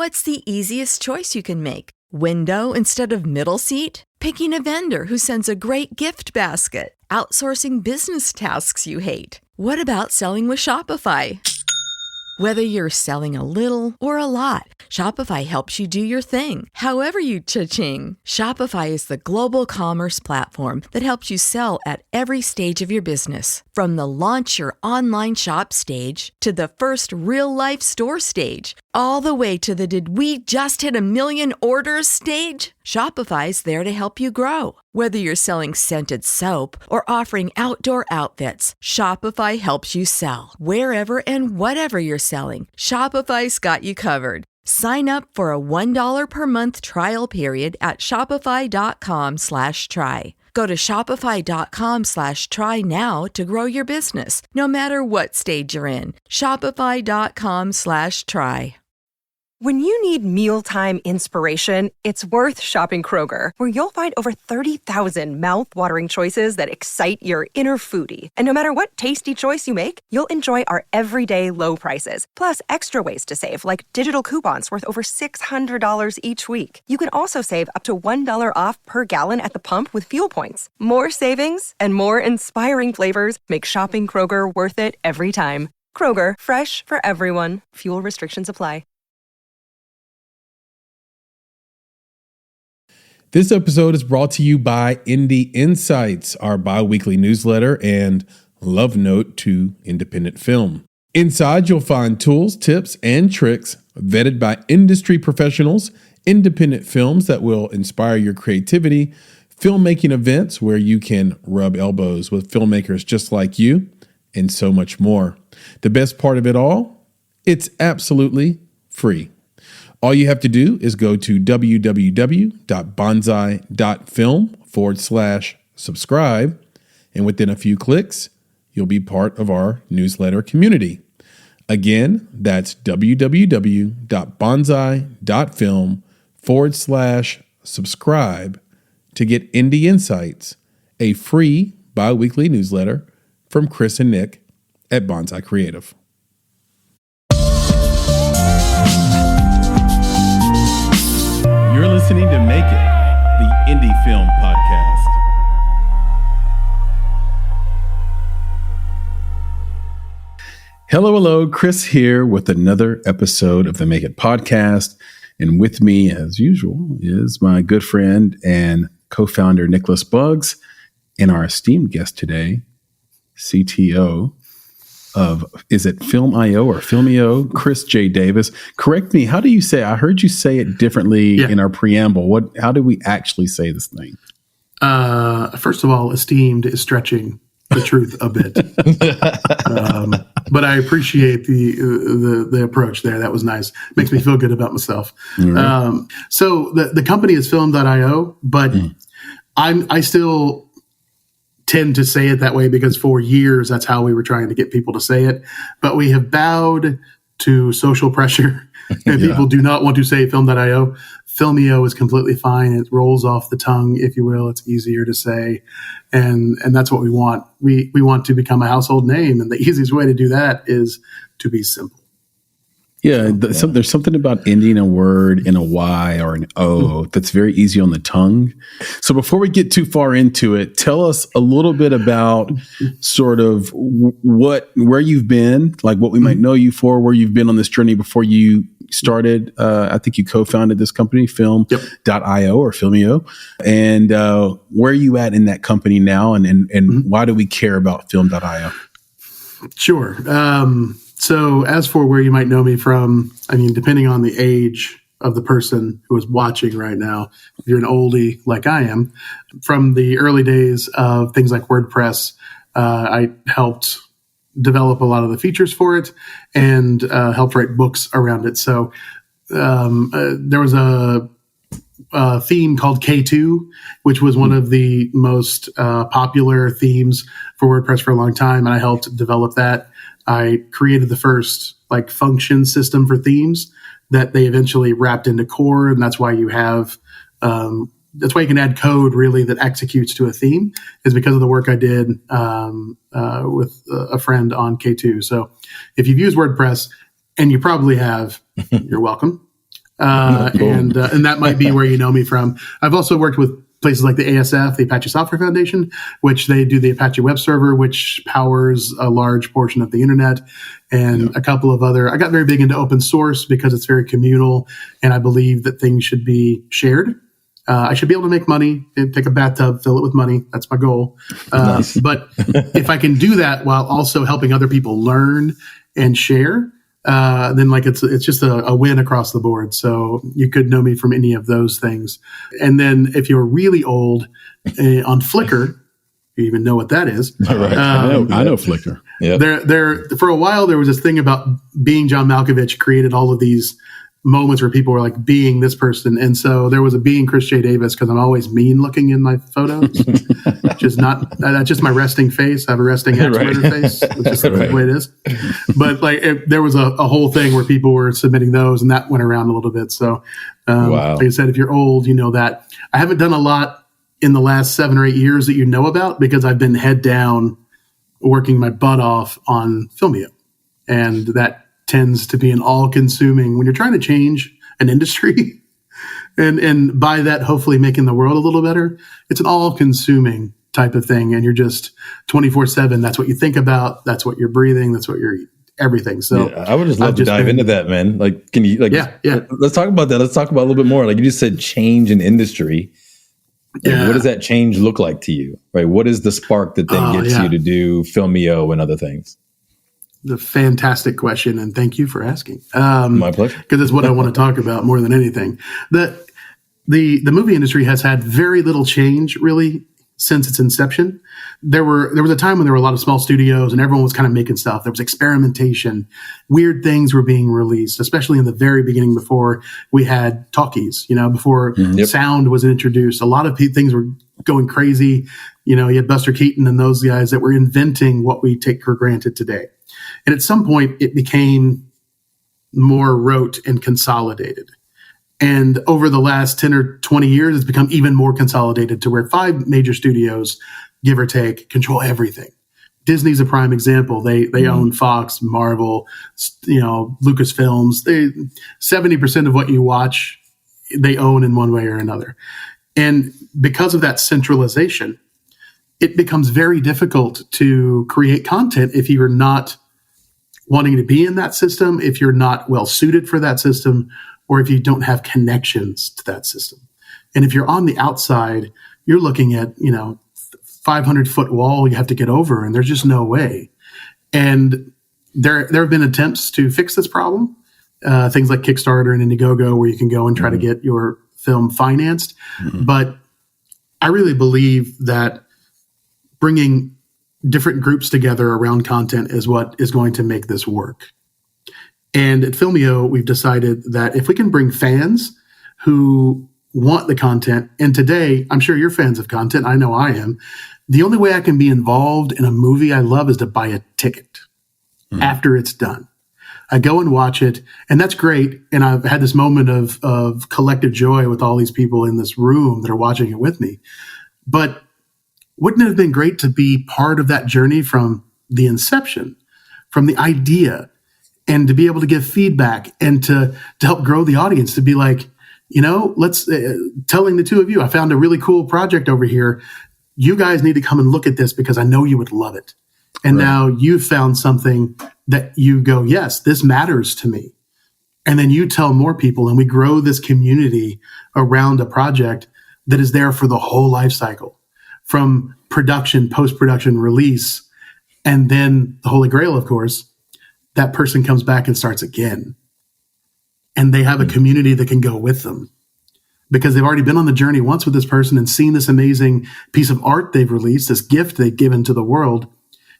What's the easiest choice you can make? Window instead of middle seat? Picking a vendor who sends a great gift basket? Outsourcing business tasks you hate? What about selling with Shopify? Whether you're selling a little or a lot, Shopify helps you do your thing, however you cha-ching. Shopify is the global commerce platform that helps you sell at every stage of your business. From the launch your online shop stage to the first real-life store stage, all the way to the did we just hit a million orders stage. Shopify's there to help you grow. Whether you're selling scented soap or offering outdoor outfits, Shopify helps you sell. Wherever and whatever you're selling, Shopify's got you covered. Sign up for a $1 per month trial period at shopify.com/try. Go to shopify.com/try now to grow your business, no matter what stage you're in. Shopify.com/try. When you need mealtime inspiration, it's worth shopping Kroger, where you'll find over 30,000 mouth-watering choices that excite your inner foodie. And no matter what tasty choice you make, you'll enjoy our everyday low prices, plus extra ways to save, like digital coupons worth over $600 each week. You can also save up to $1 off per gallon at the pump with fuel points. More savings and more inspiring flavors make shopping Kroger worth it every time. Kroger, fresh for everyone. Fuel restrictions apply. This episode is brought to you by Indie Insights, our bi-weekly newsletter and love note to independent film. Inside, you'll find tools, tips, and tricks vetted by industry professionals, independent films that will inspire your creativity, filmmaking events where you can rub elbows with filmmakers just like you, and so much more. The best part of it all? It's absolutely free. All you have to do is go to www.bonsai.film/subscribe, and within a few clicks, you'll be part of our newsletter community. Again, that's www.bonsai.film/subscribe to get Indie Insights, a free bi-weekly newsletter from Chris and Nick at Bonsai Creative. You're listening to Make It, the Indie Film Podcast. Hello, Chris here with another episode of the Make It Podcast. And with me, as usual, is my good friend and co-founder, Nicholas Buggs, and our esteemed guest today, CTO of, is it Film.io or Filmio, Chris J. Davis. Correct me, how do you say, I heard you say it differently in our preamble. How do we actually say this thing? First of all, esteemed is stretching the truth a bit. But I appreciate the approach there. That was nice. Makes me feel good about myself. Right. So the company is Film.io, but I still tend to say it that way because for years that's how we were trying to get people to say it, but we have bowed to social pressure and people do not want to say Film.io. Filmio is completely fine. It rolls off the tongue, if you will. It's easier to say, and that's what we want. We want to become a household name, and the easiest way to do that is to be simple. Yeah, there's something about ending a word in a Y or an O that's very easy on the tongue. So before we get too far into it, tell us a little bit about sort of where you've been, like what we might know you for, where you've been on this journey before you started. I think you co-founded this company, Film.io or Filmio, and where are you at in that company now, and why do we care about Film.io? Sure. So as for where you might know me from, I mean, depending on the age of the person who is watching right now, if you're an oldie like I am, from the early days of things like WordPress, I helped develop a lot of the features for it and helped write books around it. So there was a theme called K2, which was one of the most popular themes for WordPress for a long time, and I helped develop that. I created the first function system for themes that they eventually wrapped into core, and that's why you have that's why you can add code really that executes to a theme, is because of the work I did with a friend on K2. So if you've used WordPress, and you probably have, you're welcome. and that might be where you know me from. I've also worked with places like the ASF, the Apache Software Foundation, which they do the Apache web server, which powers a large portion of the internet, and a couple of other. I got very big into open source because it's very communal, and I believe that things should be shared. I should be able to make money and take a bathtub, fill it with money. That's my goal. Nice. But if I can do that while also helping other people learn and share, then like it's just a win across the board. So you could know me from any of those things. And then if you're really old on Flickr, you even know what that is. Right. I know Flickr. Yeah. There for a while there was this thing about being John Malkovich created all of these moments where people were like being this person. And so there was a being Chris J. Davis because I'm always mean looking in my photos. That's just my resting face. I have a resting axe murder face. It's just the way it is. But like there was a whole thing where people were submitting those and that went around a little bit. So like I said, if you're old, you know that. I haven't done a lot in the last 7 or 8 years that you know about because I've been head down working my butt off on Filmio. And that tends to be an all-consuming when you're trying to change an industry and by that hopefully making the world a little better. It's an all-consuming type of thing, and you're just 24/7. That's what you think about. That's what you're breathing. That's what you're everything. So I would just love to dive into that, man. Like, can you let's talk about that. Let's talk about a little bit more. Like you just said, change in industry. Like, what does that change look like to you? Right? What is the spark that then gets you to do Filmio and other things? The fantastic question, and thank you for asking. My pleasure. Because it's what I want to talk about more than anything. The movie industry has had very little change, really, since its inception. There was a time when there were a lot of small studios, and everyone was kind of making stuff. There was experimentation. Weird things were being released, especially in the very beginning before we had talkies, before sound was introduced. A lot of things were going crazy. You had Buster Keaton and those guys that were inventing what we take for granted today. And at some point, it became more rote and consolidated. And over the last 10 or 20 years, it's become even more consolidated to where 5 major studios, give or take, control everything. Disney's a prime example. They own Fox, Marvel, Lucasfilms. 70% of what you watch, they own in one way or another. And because of that centralization, it becomes very difficult to create content if you're not wanting to be in that system, if you're not well suited for that system, or if you don't have connections to that system. And if you're on the outside, you're looking at, 500-foot wall you have to get over, and there's just no way. And there have been attempts to fix this problem, things like Kickstarter and Indiegogo, where you can go and try to get your film financed. Mm-hmm. But I really believe that bringing different groups together around content is what is going to make this work. And at Filmio, we've decided that if we can bring fans who want the content, and today, I'm sure you're fans of content, I know I am, the only way I can be involved in a movie I love is to buy a ticket after it's done. I go and watch it, and that's great. And I've had this moment of collective joy with all these people in this room that are watching it with me. But wouldn't it have been great to be part of that journey from the inception, from the idea, and to be able to give feedback and to help grow the audience, to be like, let's telling the two of you, I found a really cool project over here. You guys need to come and look at this because I know you would love it. And now you've found something that you go, yes, this matters to me. And then you tell more people, and we grow this community around a project that is there for the whole life cycle, from production, post-production, release, and then the Holy Grail, of course, that person comes back and starts again. And they have a community that can go with them because they've already been on the journey once with this person and seen this amazing piece of art they've released, this gift they've given to the world.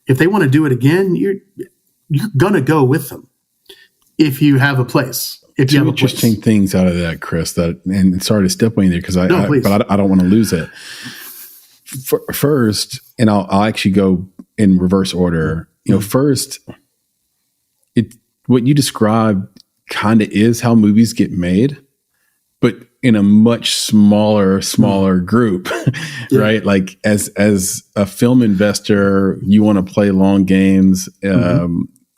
If they want to do it again, you're going to go with them if you have a place. If you have interesting things out of that, Chris, and sorry to step on you there because I don't want to lose it. First, and I'll actually go in reverse order. First, what you described kind of is how movies get made, but in a much smaller group, right? Like as a film investor, you want to play long games.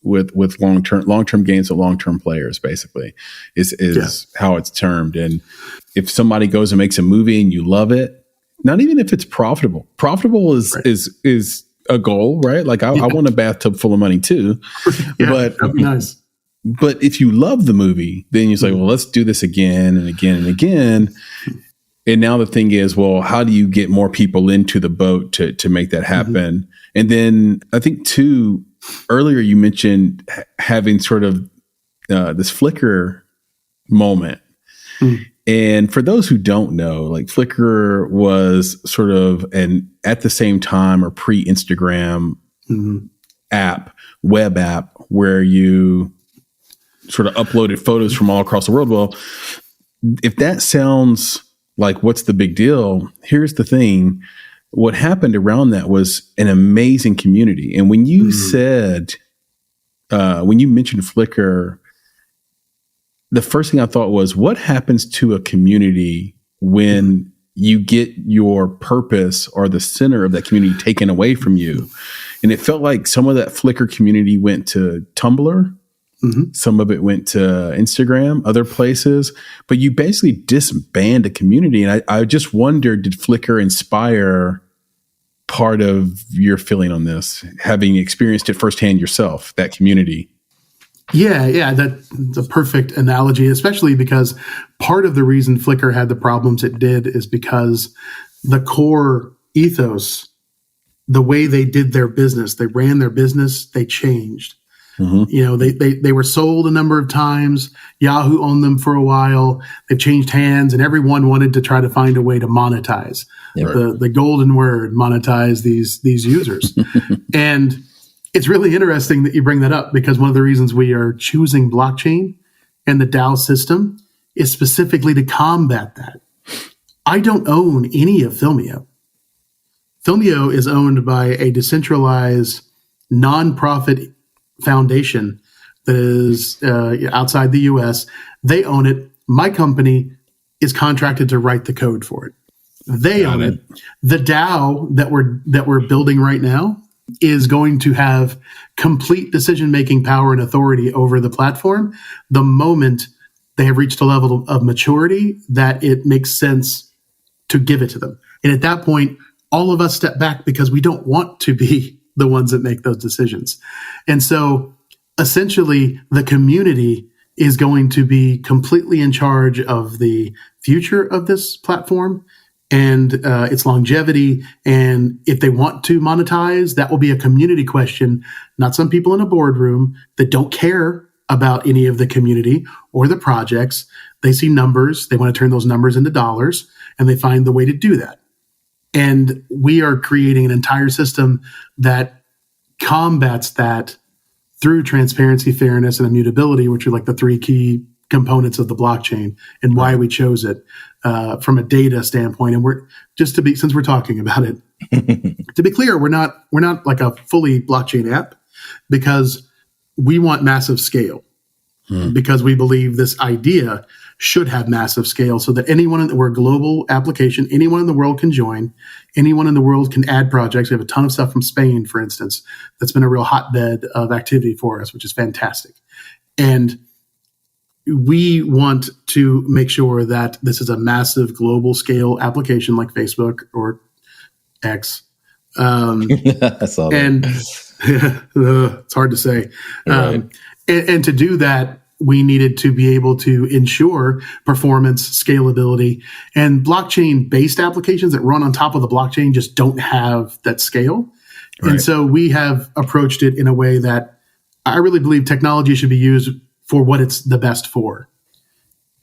with long-term gains of long-term players, basically, is how it's termed. And if somebody goes and makes a movie and you love it, not even if it's profitable is a goal, right? Like I want a bathtub full of money too, but that'd be nice. But if you love the movie, then you say, well, let's do this again and again and again. And now the thing is, well, how do you get more people into the boat to make that happen? Mm-hmm. And then I think too, earlier you mentioned having sort of this Flickr moment. Mm. And for those who don't know, like Flickr was sort of an at the same time or pre-Instagram web app where you sort of uploaded photos from all across the world. Well, if that sounds like what's the big deal, here's the thing. What happened around that was an amazing community. And when you said, when you mentioned Flickr, the first thing I thought was, what happens to a community when you get your purpose or the center of that community taken away from you? And it felt like some of that Flickr community went to Tumblr. Some of it went to Instagram, other places, but you basically disband a community. And I just wondered, did Flickr inspire part of your feeling on this, having experienced it firsthand yourself, that community? Yeah, that's a perfect analogy, especially because part of the reason Flickr had the problems it did is because the core ethos, the way they did their business, they ran their business, they changed. You know, they were sold a number of times. Yahoo owned them for a while. They've changed hands, and everyone wanted to try to find a way to monetize the golden word, monetize these users. And it's really interesting that you bring that up, because one of the reasons we are choosing blockchain and the DAO system is specifically to combat that. I don't own any of Filmio. Filmio is owned by a decentralized nonprofit foundation that is outside the US. They own it. My company is contracted to write the code for it. They own it. The DAO that we're building right now is going to have complete decision-making power and authority over the platform the moment they have reached a level of maturity that it makes sense to give it to them. And at that point, all of us step back because we don't want to be the ones that make those decisions. And so essentially the community is going to be completely in charge of the future of this platform and its longevity. And if they want to monetize, that will be a community question, not some people in a boardroom that don't care about any of the community or the projects. They see numbers, they want to turn those numbers into dollars, and they find the way to do that. And we are creating an entire system that combats that through transparency, fairness, and immutability, which are like the three key components of the blockchain and why we chose it from a data standpoint. And since we're talking about it, to be clear, we're not like a fully blockchain app, because we want massive scale. Because we believe this idea should have massive scale so that we're a global application, anyone in the world can join, anyone in the world can add projects. We have a ton of stuff from Spain, for instance, that's been a real hotbed of activity for us, which is fantastic. And we want to make sure that this is a massive global scale application like Facebook or X. I saw that. And it's hard to say. Right. And to do that, we needed to be able to ensure performance, scalability, and blockchain-based applications that run on top of the blockchain just don't have that scale. Right. And so we have approached it in a way that I really believe technology should be used for what it's the best for.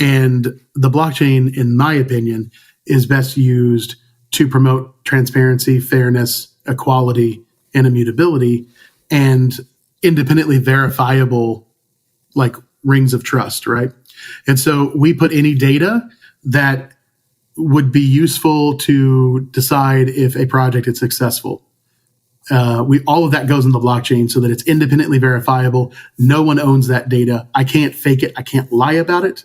And the blockchain, in my opinion, is best used to promote transparency, fairness, equality, and immutability, and independently verifiable, like rings of trust, right? And so we put any data that would be useful to decide if a project is successful. All of that goes in the blockchain so that it's independently verifiable. No one owns that data. I can't fake it. I can't lie about it,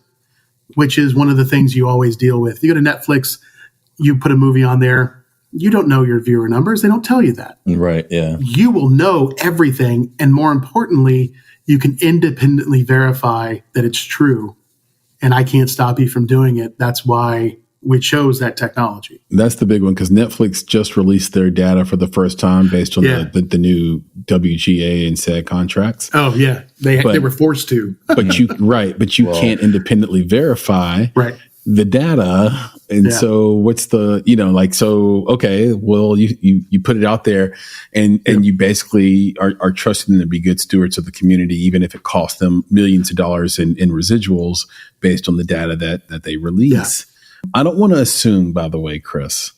which is one of the things you always deal with. You go to Netflix, you put a movie on there, You don't know your viewer numbers. They don't tell you that. Right. Yeah. You will know everything. And more importantly, you can independently verify that it's true. And I can't stop you from doing it. That's why we chose that technology. That's the big one, because Netflix just released their data for the first time based on the new WGA and SAG contracts. Oh yeah, they were forced to. but you can't independently verify the data. And so what's the, okay, well, you put it out there and you basically are trusting them to be good stewards of the community, even if it costs them millions of dollars in residuals based on the data that they release. I don't want to assume, by the way, Chris,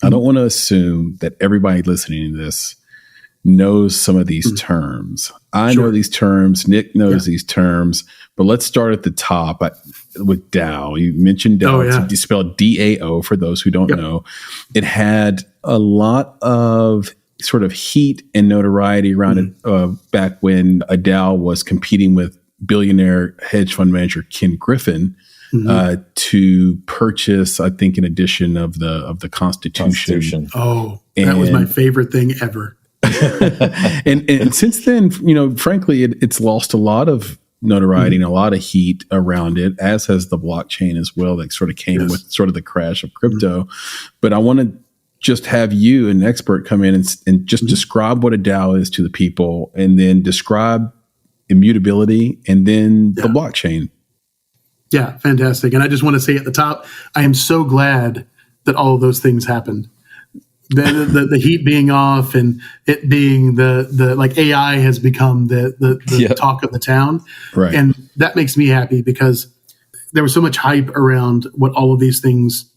I don't want to assume that everybody listening to this knows some of these terms. I know these terms. Nick knows these terms. But let's start at the top with DAO. You mentioned DAO. It's spelled DAO for those who don't know. It had a lot of sort of heat and notoriety around it back when a DAO was competing with billionaire hedge fund manager Ken Griffin to purchase, I think, an edition of the Constitution. Oh, that was my favorite thing ever. and since then, frankly, it's lost a lot of notoriety and a lot of heat around it, as has the blockchain as well, that sort of came with sort of the crash of crypto. But I want to just have you, an expert, come in and just describe what a DAO is to the people, and then describe immutability and then the blockchain. Yeah, fantastic. And I just want to say at the top, I am so glad that all of those things happened. The heat being off and it being the like AI has become the talk of the town. Right. And that makes me happy because there was so much hype around what all of these things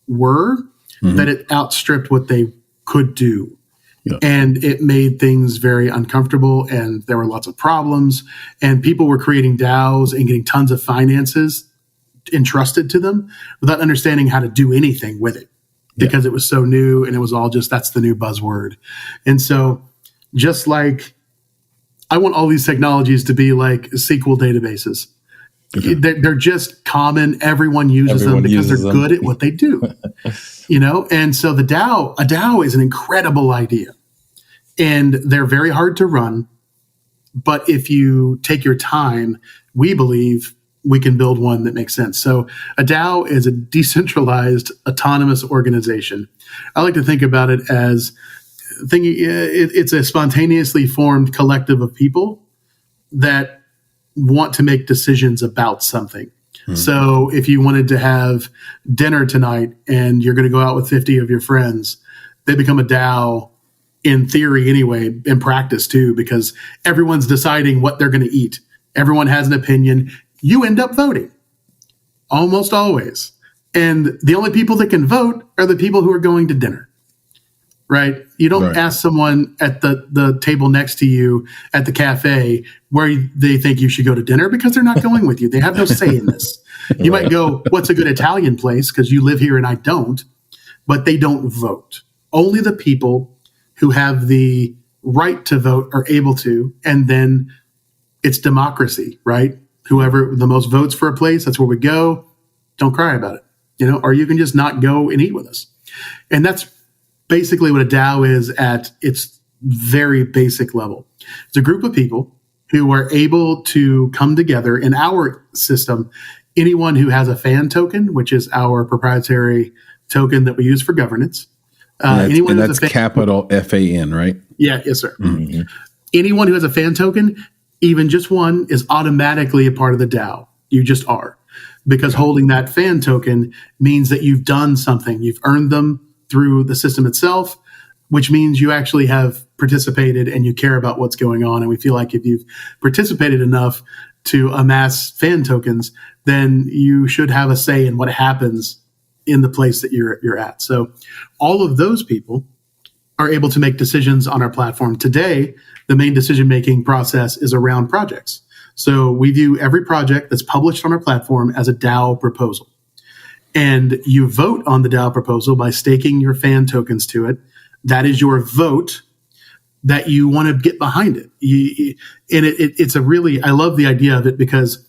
were that it outstripped what they could do. Yeah. And it made things very uncomfortable, and there were lots of problems, and people were creating DAOs and getting tons of finances entrusted to them without understanding how to do anything with it. Because it was so new and it was all just, that's the new buzzword. And so just like I want all these technologies to be like SQL databases. Okay. They're just common. Everyone uses them because they're good at what they do. And so a DAO is an incredible idea. And they're very hard to run. But if you take your time, we believe we can build one that makes sense. So a DAO is a decentralized autonomous organization. I like to think about it as it's a spontaneously formed collective of people that want to make decisions about something. So if you wanted to have dinner tonight and you're going to go out with 50 of your friends, they become a DAO in theory anyway, in practice too, because everyone's deciding what they're going to eat. Everyone has an opinion. You end up voting almost always. And the only people that can vote are the people who are going to dinner, right? You don't ask someone at the table next to you at the cafe where they think you should go to dinner, because they're not going with you. They have no say in this. You might go, what's a good Italian place? Because you live here and I don't, but they don't vote. Only the people who have the right to vote are able to. And then it's democracy, right? Whoever the most votes for a place, that's where we go. Don't cry about it, or you can just not go and eat with us. And that's basically what a DAO is at its very basic level. It's a group of people who are able to come together. In our system, anyone who has a fan token, which is our proprietary token that we use for governance. And that's capital FAN, right? Yeah, yes, sir. Mm-hmm. Anyone who has a fan token, even just one, is automatically a part of the DAO. You just are. Because holding that fan token means that you've done something. You've earned them through the system itself, which means you actually have participated and you care about what's going on. And we feel like if you've participated enough to amass fan tokens, then you should have a say in what happens in the place that you're at. So all of those people are able to make decisions on our platform. Today, the main decision-making process is around projects. So we view every project that's published on our platform as a DAO proposal. And you vote on the DAO proposal by staking your fan tokens to it. That is your vote that you want to get behind it. It's a really, I love the idea of it because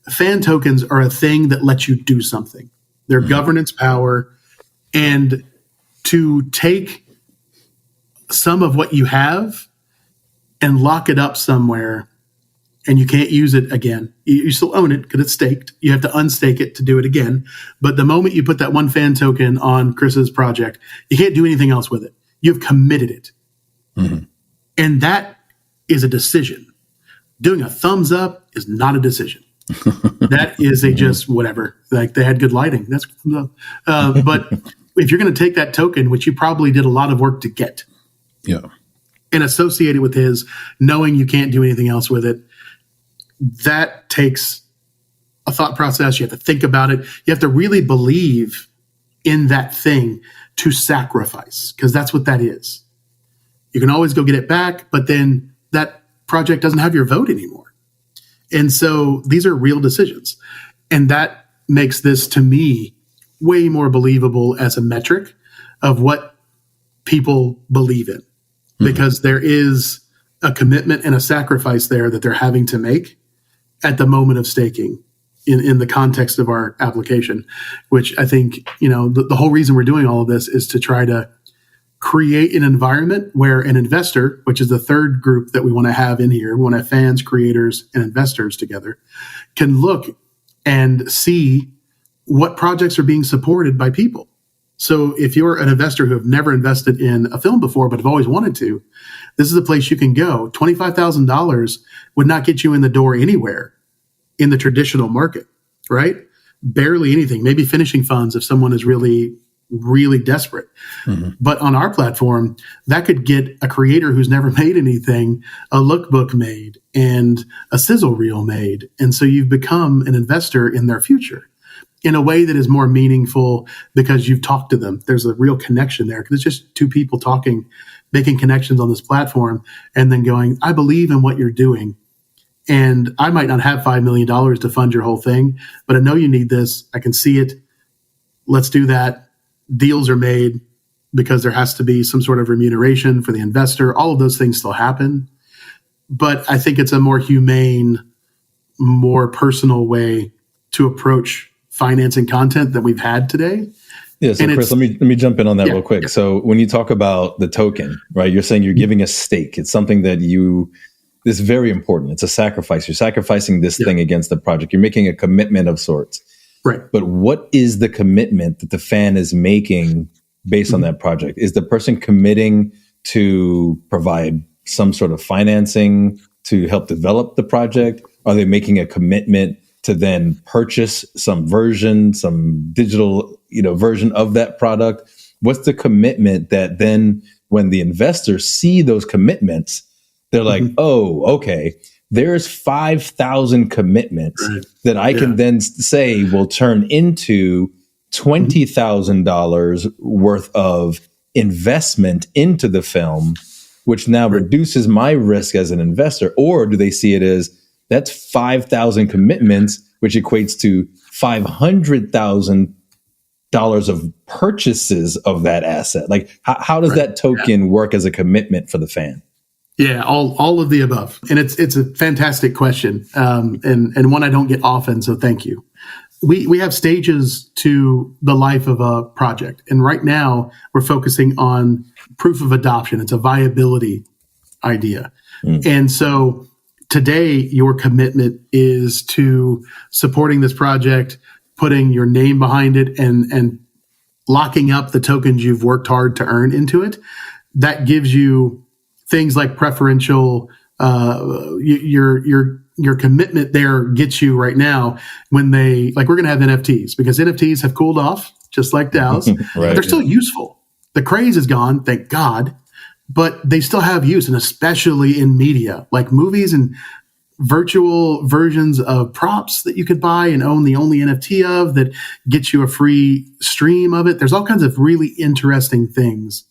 fan tokens are a thing that lets you do something. They're governance power. And to take some of what you have and lock it up somewhere, and you can't use it again. You still own it because it's staked. You have to unstake it to do it again. But the moment you put that one fan token on Chris's project, you can't do anything else with it. You've committed it. Mm-hmm. And that is a decision. Doing a thumbs up is not a decision. That is a just whatever. Like, they had good lighting. That's but if you're going to take that token, which you probably did a lot of work to get, and associate it with his, knowing you can't do anything else with it, that takes a thought process. You have to think about it. You have to really believe in that thing to sacrifice, because that's what that is. You can always go get it back, but then that project doesn't have your vote anymore. And so these are real decisions. And that makes this, to me, way more believable as a metric of what people believe in. Because there is a commitment and a sacrifice there that they're having to make at the moment of staking in the context of our application, which I think, the whole reason we're doing all of this is to try to create an environment where an investor, which is the third group that we want to have in here, we want to have fans, creators, and investors together, can look and see what projects are being supported by people. So if you're an investor who have never invested in a film before but have always wanted to, this is a place you can go. $25,000 would not get you in the door anywhere in the traditional market, right? Barely anything, maybe finishing funds if someone is really, really desperate. Mm-hmm. But on our platform, that could get a creator who's never made anything, a lookbook made and a sizzle reel made. And so you've become an investor in their future in a way that is more meaningful because you've talked to them. There's a real connection there because it's just two people talking, making connections on this platform, and then going, I believe in what you're doing. And I might not have $5 million to fund your whole thing, but I know you need this. I can see it. Let's do that. Deals are made because there has to be some sort of remuneration for the investor. All of those things still happen. But I think it's a more humane, more personal way to approach financing content that we've had today. Yeah. So Chris, let me jump in on that real quick. Yeah. So when you talk about the token, right, you're saying you're giving a stake. It's something that this is very important. It's a sacrifice. You're sacrificing this thing against the project. You're making a commitment of sorts. Right. But what is the commitment that the fan is making based on that project? Is the person committing to provide some sort of financing to help develop the project? Are they making a commitment to then purchase some digital, version of that product? What's the commitment that then when the investors see those commitments, they're like, oh, okay, there's 5,000 commitments that I can then say will turn into $20,000 worth of investment into the film, which now reduces my risk as an investor? Or do they see it as that's 5,000 commitments, which equates to $500,000 of purchases of that asset? Like, how does that token work as a commitment for the fan? Yeah, all of the above. And it's a fantastic question, and one I don't get often, so thank you. We have stages to the life of a project. And right now, we're focusing on proof of adoption. It's a viability idea. And so today, your commitment is to supporting this project, putting your name behind it, and locking up the tokens you've worked hard to earn into it. That gives you things like preferential, your commitment there gets you right now when we're going to have NFTs because NFTs have cooled off just like DAOs. But they're still useful. The craze is gone, thank God, but they still have use, and especially in media like movies and virtual versions of props that you could buy and own the only NFT of that gets you a free stream of it. There's all kinds of really interesting things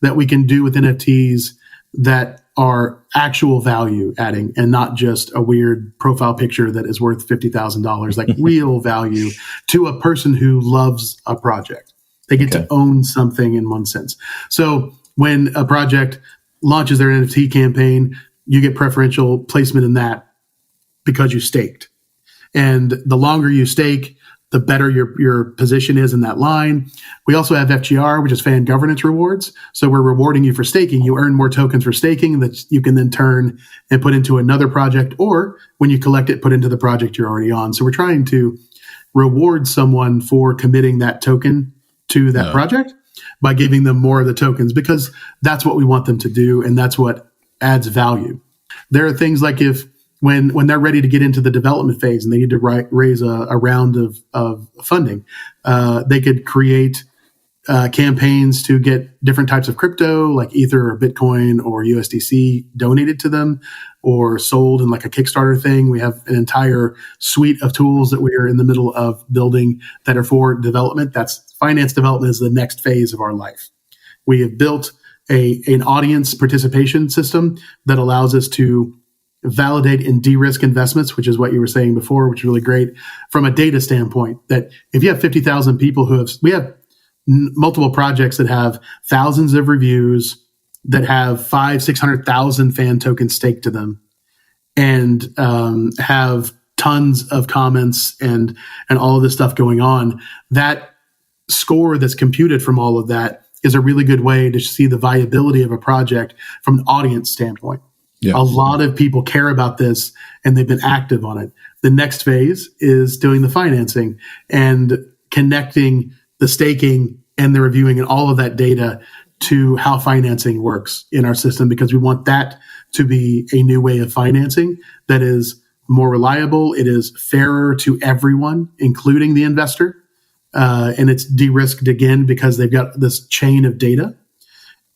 that we can do with NFTs that are actual value adding and not just a weird profile picture that is worth $50,000, like real value to a person who loves a project. They get to own something in one sense. So when a project launches their NFT campaign, you get preferential placement in that because you staked. And the longer you stake, the better your position is in that line. We also have FGR, which is fan governance rewards. So we're rewarding you for staking. You earn more tokens for staking that you can then turn and put into another project, or when you collect it, put into the project you're already on. So we're trying to reward someone for committing that token to that project by giving them more of the tokens, because that's what we want them to do, and that's what adds value. There are things like when they're ready to get into the development phase and they need to raise a round of funding, they could create campaigns to get different types of crypto like Ether or Bitcoin or USDC donated to them or sold in like a Kickstarter thing. We have an entire suite of tools that we are in the middle of building that are for development. That's finance development is the next phase of our life. We have built an audience participation system that allows us to validate and de-risk investments, which is what you were saying before, which is really great from a data standpoint. That if you have 50,000 people we have multiple projects that have thousands of reviews, that have 500,000-600,000 fan tokens staked to them, and have tons of comments and all of this stuff going on. That score that's computed from all of that is a really good way to see the viability of a project from an audience standpoint. Yeah. A lot of people care about this and they've been active on it. The next phase is doing the financing and connecting the staking and the reviewing and all of that data to how financing works in our system, because we want that to be a new way of financing that is more reliable. It is fairer to everyone, including the investor. And it's de-risked again because they've got this chain of data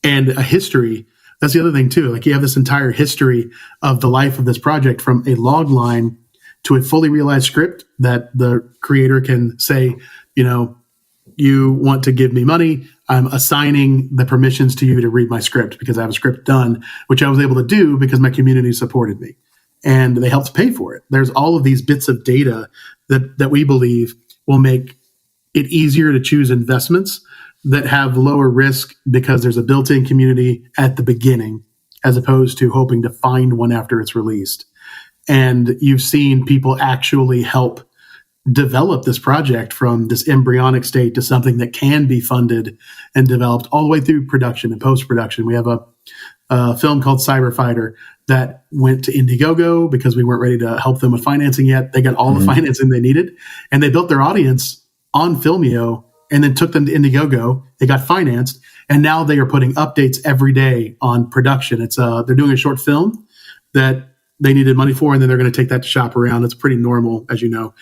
and a history. That's the other thing too. Like you have this entire history of the life of this project, from a log line to a fully realized script that the creator can say, you want to give me money. I'm assigning the permissions to you to read my script because I have a script done, which I was able to do because my community supported me and they helped pay for it. There's all of these bits of data that we believe will make it easier to choose investments that have lower risk because there's a built-in community at the beginning, as opposed to hoping to find one after it's released. And you've seen people actually help develop this project from this embryonic state to something that can be funded and developed all the way through production and post-production. We have a film called Cyberfighter that went to Indiegogo because we weren't ready to help them with financing yet. They got all the financing they needed, and they built their audience on Filmio and then took them to Indiegogo. They got financed, and now they are putting updates every day on production. It's they're doing a short film that they needed money for, and then they're going to take that to shop around. It's pretty normal, as you know,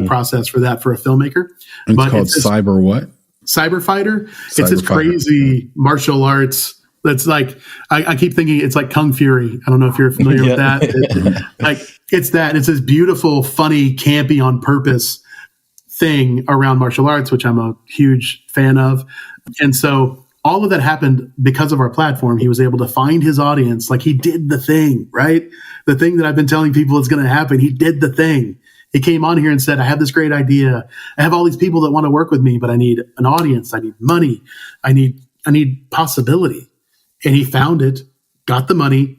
process for that for a filmmaker. And it's called Cyber what? Cyberfighter. It's this crazy martial arts. That's like, I keep thinking it's like Kung Fury. I don't know if you're familiar with that. It's that. It's this beautiful, funny, campy, on purpose thing around martial arts, which I'm a huge fan of. And so all of that happened because of our platform. He was able to find his audience. Like, he did the thing, right? The thing that I've been telling people is going to happen. He did the thing. He came on here and said, I have this great idea. I have all these people that want to work with me, but I need an audience. I need money. I need possibility. And he found it, got the money.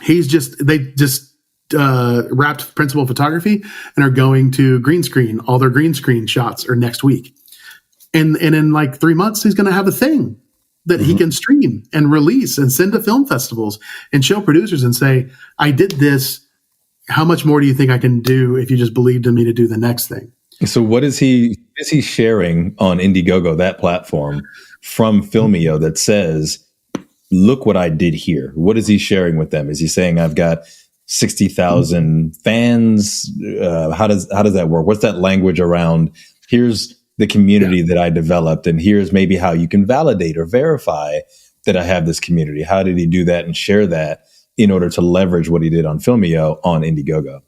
They just wrapped principal photography and are going to green screen. All their green screen shots are next week. And in like 3 months, he's going to have a thing that he can stream and release and send to film festivals and show producers and say, I did this. How much more do you think I can do if you just believed in me to do the next thing? So what is he sharing on Indiegogo, that platform, from Filmio that says, look what I did here? What is he sharing with them? Is he saying, I've got 60,000 fans? How does that work? What's that language around, here's the community that I developed, and here's maybe how you can validate or verify that I have this community? How did he do that and share that in order to leverage what he did on Filmio on Indiegogo?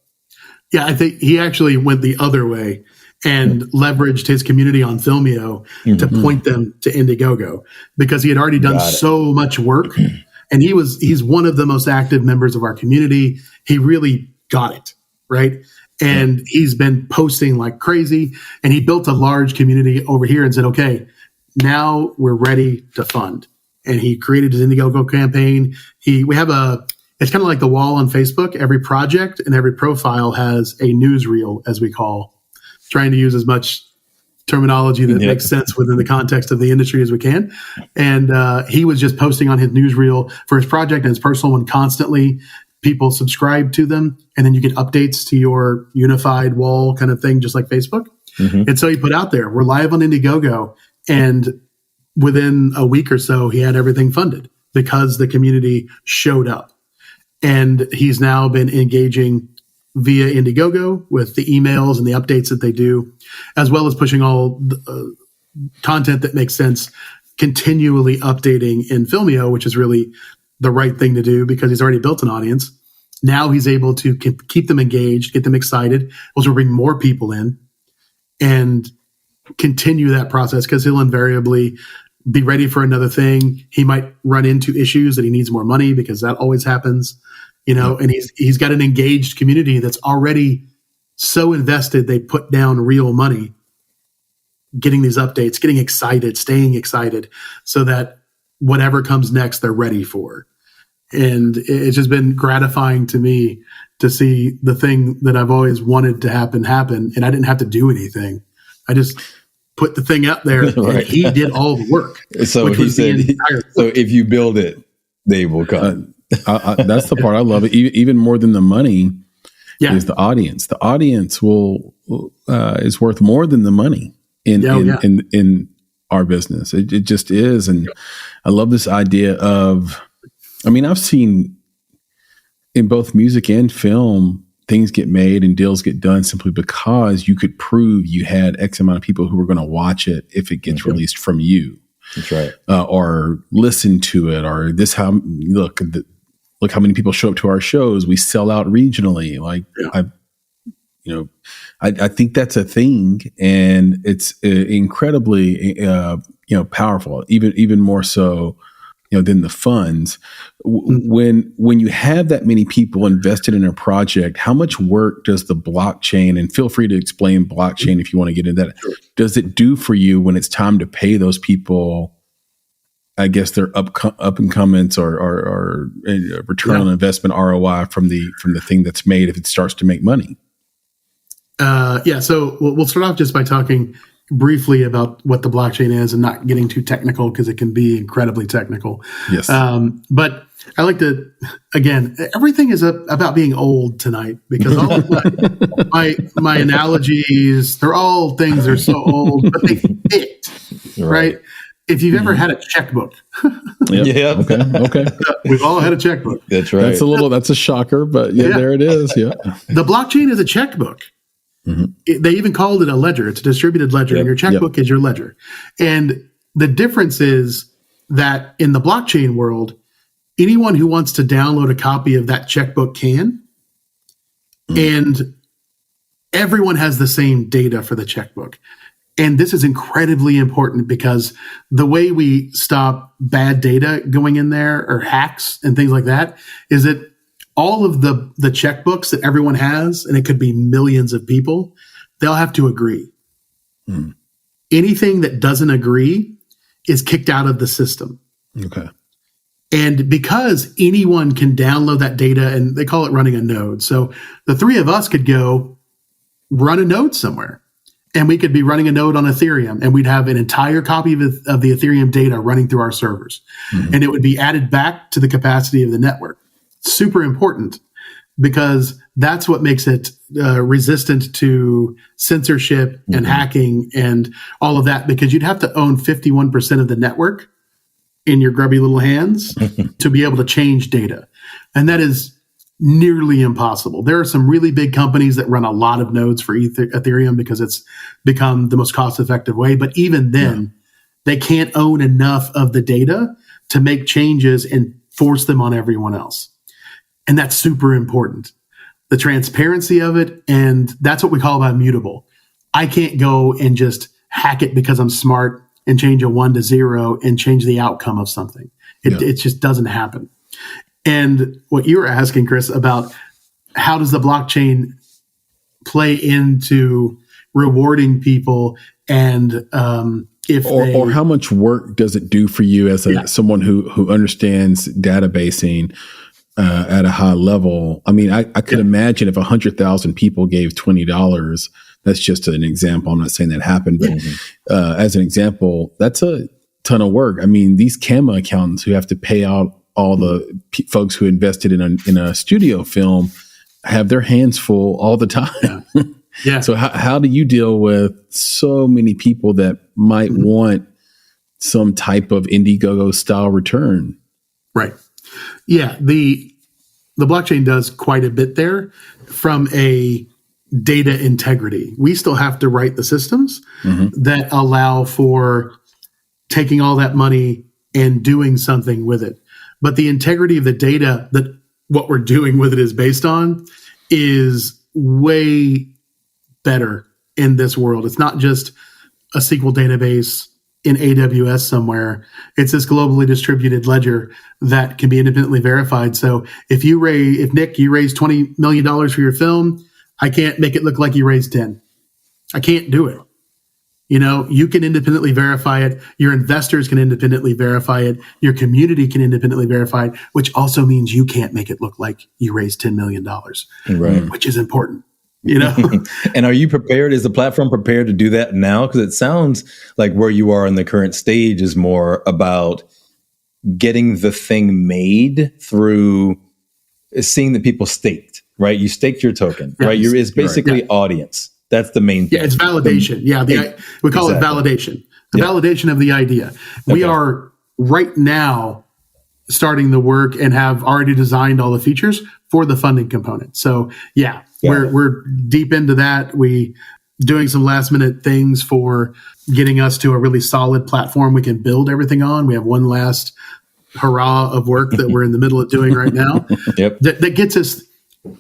Yeah, I think he actually went the other way and leveraged his community on Filmio to point them to Indiegogo, because he had already done so much work, and he's one of the most active members of our community. He really got it, right? And he's been posting like crazy, and he built a large community over here and said, okay, now we're ready to fund. And he created his Indiegogo campaign. It's kind of like the wall on Facebook. Every project and every profile has a newsreel, as we call trying to use as much terminology that makes sense within the context of the industry as we can. And he was just posting on his newsreel for his project and his personal one constantly. People subscribe to them, and then you get updates to your unified wall kind of thing, just like Facebook. And so he put out there, we're live on Indiegogo. And within a week or so, he had everything funded because the community showed up. And he's now been engaging via Indiegogo with the emails and the updates that they do, as well as pushing all the, content that makes sense, continually updating in Filmio, which is really the right thing to do because he's already built an audience. Now he's able to keep them engaged, get them excited, also bring more people in and continue that process because he'll invariably be ready for another thing. He might run into issues that he needs more money because that always happens, you know, and he's got an engaged community that's already so invested they put down real money, getting these updates, getting excited, staying excited so that whatever comes next, they're ready for. And it's just been gratifying to me to see the thing that I've always wanted to happen. And I didn't have to do anything. I just put the thing out there and he did all the work. So he said, so if you build it, they will come. That's the part I love. Even more than the money is the audience. The audience is worth more than the money in our business. It just is. And I love this idea of, I mean, I've seen in both music and film, things get made and deals get done simply because you could prove you had X amount of people who were going to watch it if it gets released from you. That's right. Or listen to it, or this, look how many people show up to our shows. We sell out regionally. Like I think that's a thing, and it's incredibly, powerful, even more so, than the funds. When you have that many people invested in a project, how much work does the blockchain, and feel free to explain blockchain if you want to get into that, does it do for you when it's time to pay those people, I guess their up and comments or return on investment ROI from the thing that's made if it starts to make money? So we'll start off just by talking briefly about what the blockchain is and not getting too technical because it can be incredibly technical. Yes. But I like to, again, everything is about being old tonight because all of my analogies, they're all things that are so old, but they fit, right? If you've ever had a checkbook. Yeah. Okay. We've all had a checkbook. That's right. That's a shocker, but there it is. Yeah. The blockchain is a checkbook. They even called it a ledger. It's a distributed ledger, and your checkbook is your ledger. And the difference is that in the blockchain world, anyone who wants to download a copy of that checkbook can, and everyone has the same data for the checkbook. And this is incredibly important because the way we stop bad data going in there or hacks and things like that is that all of the checkbooks that everyone has, and it could be millions of people, they'll have to agree. Anything that doesn't agree is kicked out of the system. Okay. And because anyone can download that data, and they call it running a node. So the three of us could go run a node somewhere, and we could be running a node on Ethereum, and we'd have an entire copy of the Ethereum data running through our servers. And it would be added back to the capacity of the network. Super important because that's what makes it resistant to censorship and hacking and all of that, because you'd have to own 51% of the network in your grubby little hands to be able to change data. And that is nearly impossible. There are some really big companies that run a lot of nodes for Ethereum because it's become the most cost-effective way. But even then, they can't own enough of the data to make changes and force them on everyone else. And that's super important. The transparency of it, and that's what we call immutable. I can't go and just hack it because I'm smart and change a 1 to 0 and change the outcome of something. It just doesn't happen. And what you were asking, Chris, about how does the blockchain play into rewarding people, and or how much work does it do for you as someone who understands databasing at a high level? I mean, I could imagine if 100,000 people gave $20, That's just an example. I'm not saying that happened, but as an example, that's a ton of work. I mean, these camera accountants who have to pay out all the folks who invested in a studio film have their hands full all the time. Yeah. So how do you deal with so many people that might want some type of Indiegogo style return? Right. Yeah. The blockchain does quite a bit there from a data integrity. We still have to write the systems that allow for taking all that money and doing something with it. But the integrity of the data that what we're doing with it is based on is way better in this world. It's not just a SQL database in AWS somewhere. It's this globally distributed ledger that can be independently verified. So if Nick, you raised $20 million for your film, I can't make it look like you raised 10. I can't do it. You can independently verify it. Your investors can independently verify it. Your community can independently verify it, which also means you can't make it look like you raised $10 million, right? Which is important. And are you prepared? Is the platform prepared to do that now? Because it sounds like where you are in the current stage is more about getting the thing made through seeing that people staked, right? You staked your token, right? It's basically audience. That's the main thing. Yeah, it's validation. We call it validation. The validation of the idea. We are right now starting the work and have already designed all the features for the funding component. So we're deep into that. We doing some last minute things for getting us to a really solid platform we can build everything on. We have one last hurrah of work that we're in the middle of doing right now. That gets us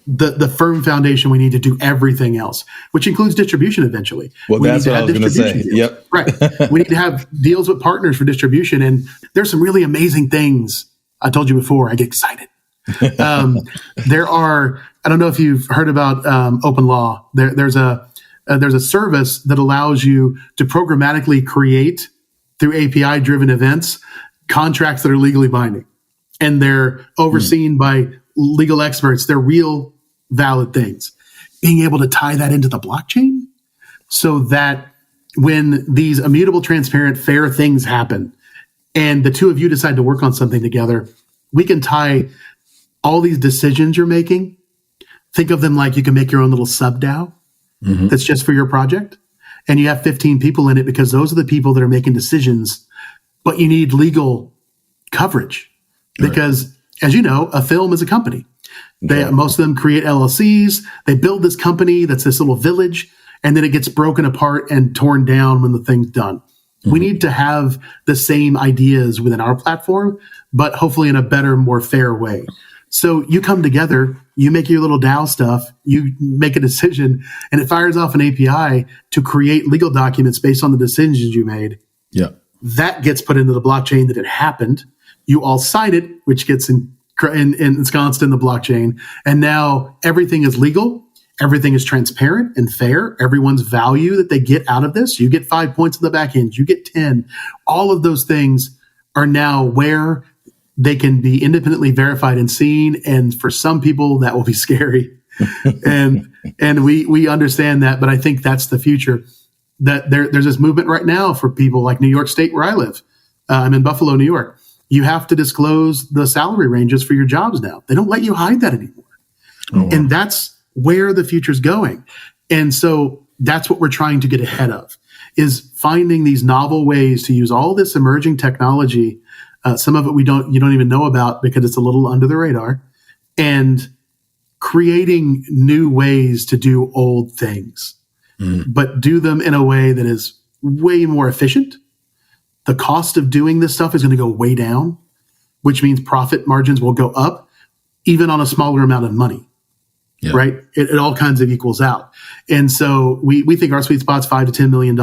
the firm foundation we need to do everything else, which includes distribution eventually. Well, that's what I was going to say. Deals. Right. We need to have deals with partners for distribution. And there's some really amazing things. I told you before, I get excited. There are, I don't know if you've heard about open law. There's a service that allows you to programmatically create through API driven events, contracts that are legally binding, and they're overseen by legal experts. They're real valid things. Being able to tie that into the blockchain so that when these immutable, transparent, fair things happen and the two of you decide to work on something together, we can tie all these decisions you're making. Think of them like you can make your own little sub DAO that's just for your project. And you have 15 people in it because those are the people that are making decisions, but you need legal coverage because as you know, a film is a company. Most of them create LLCs. They build this company that's this little village, and then it gets broken apart and torn down when the thing's done. We need to have the same ideas within our platform, but hopefully in a better, more fair way. So you come together, you make your little DAO stuff, you make a decision, and it fires off an API to create legal documents based on the decisions you made. Yeah. That gets put into the blockchain that it happened. You all cite it, which gets ensconced in the blockchain. And now everything is legal. Everything is transparent and fair. Everyone's value that they get out of this. You get 5 points in the back end. You get 10. All of those things are now where they can be independently verified and seen. And for some people, that will be scary. and we understand that. But I think that's the future. That there's this movement right now for people like New York State, where I live. I'm in Buffalo, New York. You have to disclose the salary ranges for your jobs now. They don't let you hide that anymore. And that's where the future's going. And so that's what we're trying to get ahead of, is finding these novel ways to use all this emerging technology. Some of it you don't even know about because it's a little under the radar, and creating new ways to do old things, but do them in a way that is way more efficient. The cost of doing this stuff is going to go way down, which means profit margins will go up even on a smaller amount of money, right? It all kinds of equals out. And so we think our sweet spot's $5 to $10 million.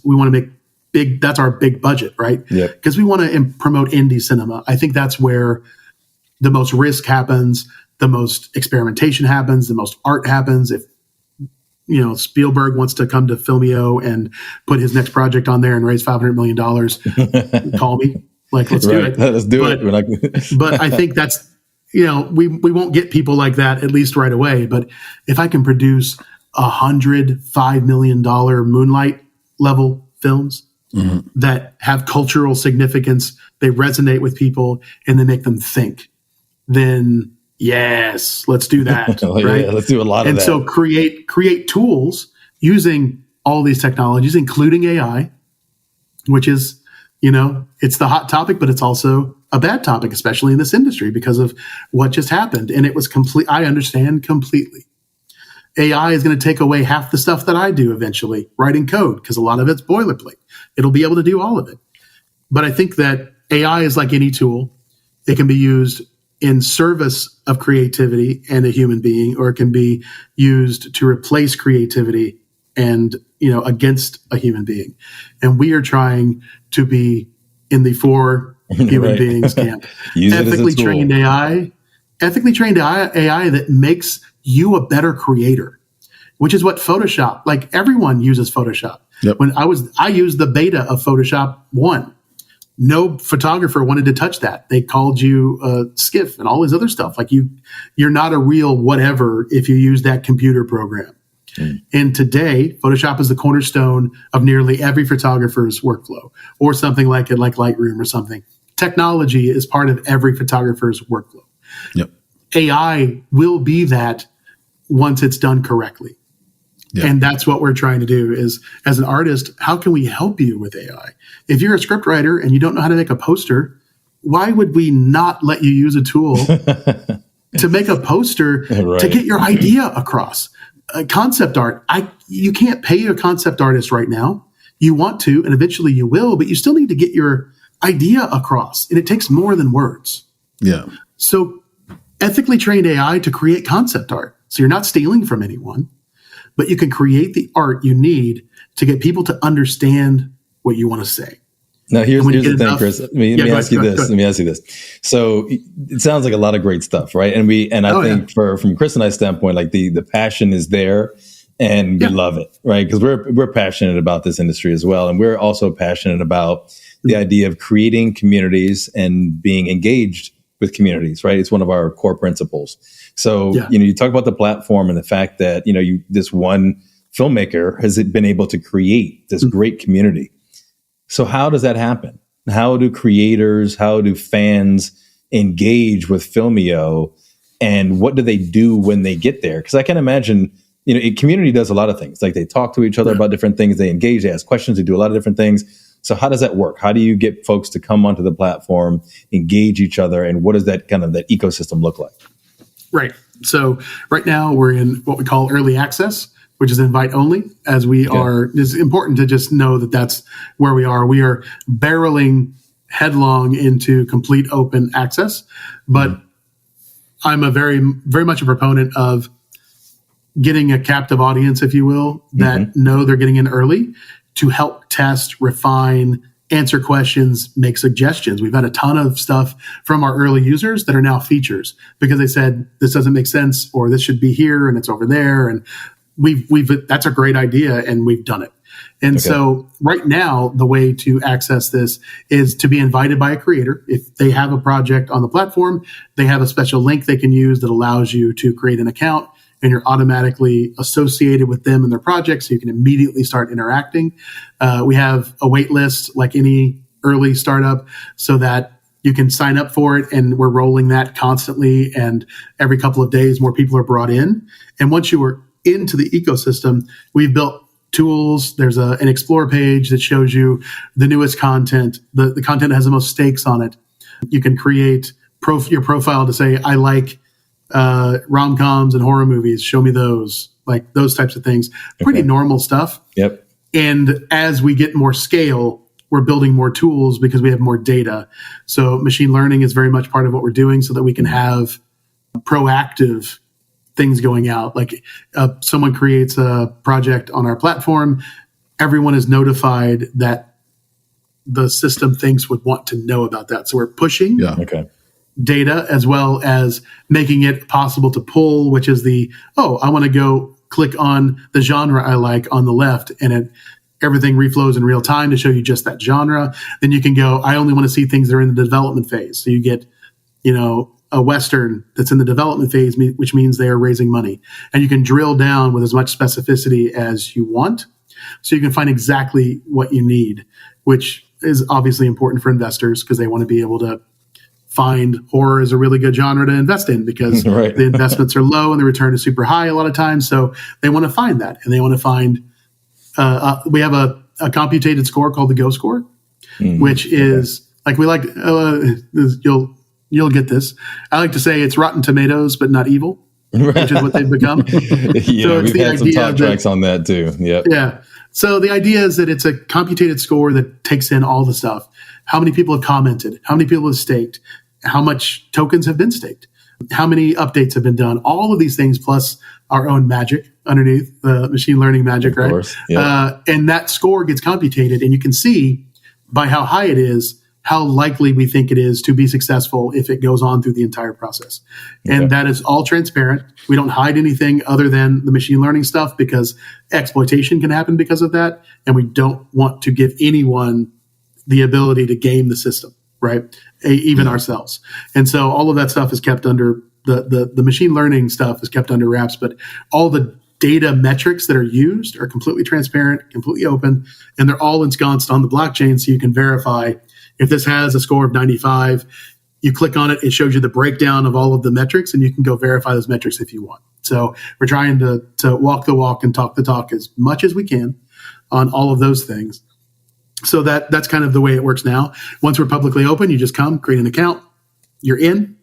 We want to make big. That's our big budget, right? Because we want to promote indie cinema. I think that's where the most risk happens, the most experimentation happens, the most art happens. If Spielberg wants to come to Filmio and put his next project on there and raise $500 million, call me. Let's do it. Let's do it. But I think that's, we won't get people like that, at least right away. But if I can produce $5 million Moonlight level films that have cultural significance, they resonate with people, and they make them think, then yes, let's do that. Right? Yeah, let's do a lot of that. And so create tools using all these technologies, including AI, which is, it's the hot topic, but it's also a bad topic, especially in this industry because of what just happened. And it was I understand completely. AI is going to take away half the stuff that I do eventually, writing code, because a lot of it's boilerplate. It'll be able to do all of it. But I think that AI is like any tool. It can be used in service of creativity and a human being, or it can be used to replace creativity and, against a human being. And we are trying to be in the for human beings camp. Ethically trained AI that makes you a better creator, which is what Photoshop, like everyone uses Photoshop. Yep. When I used the beta of Photoshop 1, no photographer wanted to touch that. They called you a skiff and all this other stuff. Like you're not a real whatever if you use that computer program. And today, Photoshop is the cornerstone of nearly every photographer's workflow, or something like it, like Lightroom or something. Technology is part of every photographer's workflow. Yep. AI will be that once it's done correctly. Yeah. And that's what we're trying to do is, as an artist, how can we help you with AI? If you're a scriptwriter and you don't know how to make a poster, why would we not let you use a tool to make a poster to get your idea across? Concept art, you can't pay a concept artist right now. You want to, and eventually you will, but you still need to get your idea across, and it takes more than words. Yeah. So ethically trained AI to create concept art. So you're not stealing from anyone, but you can create the art you need to get people to understand what you want to say. Now, here's the thing, Chris. Let me ask you this. So it sounds like a lot of great stuff, right? And I think from Chris and I's standpoint, like the passion is there, and we love it, right? Because we're passionate about this industry as well, and we're also passionate about the idea of creating communities and being engaged with communities, right? It's one of our core principles. So you talk about the platform and the fact that this one filmmaker has been able to create this great community. So how does that happen? How do fans engage with Filmio, and what do they do when they get there? Because I can imagine, a community does a lot of things. Like they talk to each other about different things, they engage, they ask questions, they do a lot of different things. So how does that work? How do you get folks to come onto the platform, engage each other, and what does that ecosystem look like? Right. So right now we're in what we call early access, which is invite only, as we are. It's important to just know that that's where we are. We are barreling headlong into complete open access, but I'm a very, very much a proponent of getting a captive audience, if you will, that know they're getting in early to help test, refine, answer questions, make suggestions. We've had a ton of stuff from our early users that are now features because they said, this doesn't make sense, or this should be here and it's over there. And that's a great idea, and we've done it. And so right now, the way to access this is to be invited by a creator. If they have a project on the platform, they have a special link they can use that allows you to create an account, and you're automatically associated with them and their project, so you can immediately start interacting. We have a wait list like any early startup so that you can sign up for it, and we're rolling that constantly, and every couple of days more people are brought in. And once you are into the ecosystem, we've built tools. There's an explore page that shows you the newest content, the content that has the most stakes on it. You can create your profile to say, I like rom-coms and horror movies. Show me those, like those types of things. Pretty normal stuff. Yep. And as we get more scale, we're building more tools because we have more data. So machine learning is very much part of what we're doing so that we can have proactive things going out. Like someone creates a project on our platform, everyone is notified that the system thinks would want to know about that. So we're pushing data as well as making it possible to pull, which is I want to go click on the genre I like on the left, and everything reflows in real time to show you just that genre. Then you can go, I only want to see things that are in the development phase. So you get, a Western that's in the development phase, which means they are raising money. And you can drill down with as much specificity as you want. So you can find exactly what you need, which is obviously important for investors because they want to be able to find horror is a really good genre to invest in because right. the investments are low and the return is super high a lot of times. So they want to find that. And they want to find, we have a computated score called the Go score, which is like, we like, you'll get this. I like to say it's Rotten Tomatoes, but not evil, which is what they've become. Yeah, so we've had some talk tracks on that too. Yep. Yeah. So the idea is that it's a computated score that takes in all the stuff. How many people have commented? How many people have staked? How much tokens have been staked? How many updates have been done? All of these things plus our own magic underneath, the machine learning magic, right? Course, yeah. And that score gets computed, and you can see by how high it is, how likely we think it is to be successful if it goes on through the entire process. And that is all transparent. We don't hide anything other than the machine learning stuff because exploitation can happen because of that. And we don't want to give anyone the ability to game the system, right? Even ourselves. And so all of that stuff is kept under the machine learning stuff is kept under wraps, but all the data metrics that are used are completely transparent, completely open, and they're all ensconced on the blockchain. So you can verify if this has a score of 95, you click on it, it shows you the breakdown of all of the metrics, and you can go verify those metrics if you want. So we're trying to walk the walk and talk the talk as much as we can on all of those things. So that's kind of the way it works now. Once we're publicly open, you just come, create an account, you're in,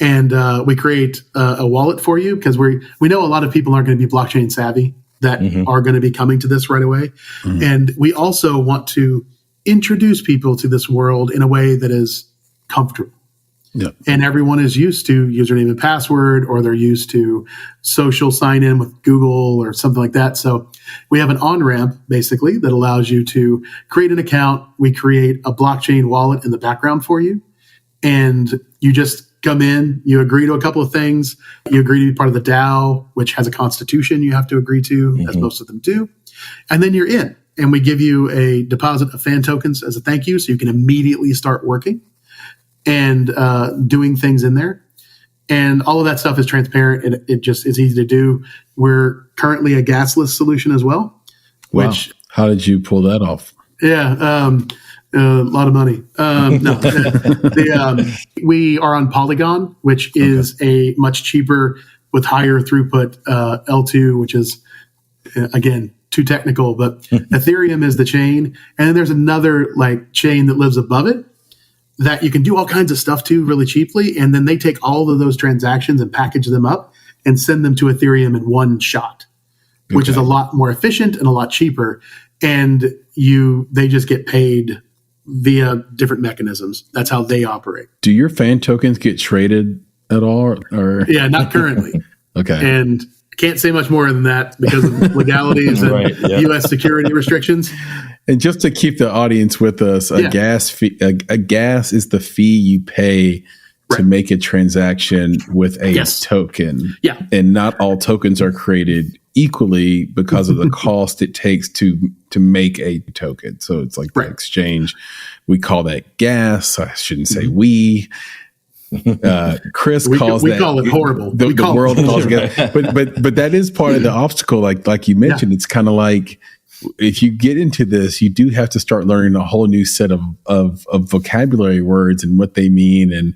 and we create a wallet for you because we know a lot of people aren't going to be blockchain savvy that are going to be coming to this right away. And we also want to introduce people to this world in a way that is comfortable. Yeah. And everyone is used to username and password, or they're used to social sign in with Google or something like that. So we have an on-ramp basically that allows you to create an account. We create a blockchain wallet in the background for you. And you just come in, you agree to a couple of things. You agree to be part of the DAO, which has a constitution you have to agree to, as most of them do. And then you're in. And we give you a deposit of fan tokens as a thank you, so you can immediately start working and doing things in there. And all of that stuff is transparent, and it just is easy to do. We're currently a gasless solution as well. Wow. How did you pull that off? Yeah, a lot of money. No, we are on Polygon, which is a much cheaper with higher throughput L2, which is, again, too technical, but Ethereum is the chain. And then there's another like chain that lives above it that you can do all kinds of stuff to really cheaply. And then they take all of those transactions and package them up and send them to Ethereum in one shot, which is a lot more efficient and a lot cheaper. And they just get paid via different mechanisms. That's how they operate. Do your fan tokens get traded at all? Or yeah, not currently. Okay. And can't say much more than that because of legalities and U.S. security restrictions. And just to keep the audience with us, a gas fee, a gas is the fee you pay to make a transaction with a token. Yeah. And not all tokens are created equally because of the cost it takes to make a token. So it's like the exchange. We call that gas. I shouldn't say we. Chris calls that. We call it horrible. The world calls it. But that is part of the obstacle. Like you mentioned, it's kind of like if you get into this, you do have to start learning a whole new set of vocabulary words and what they mean. And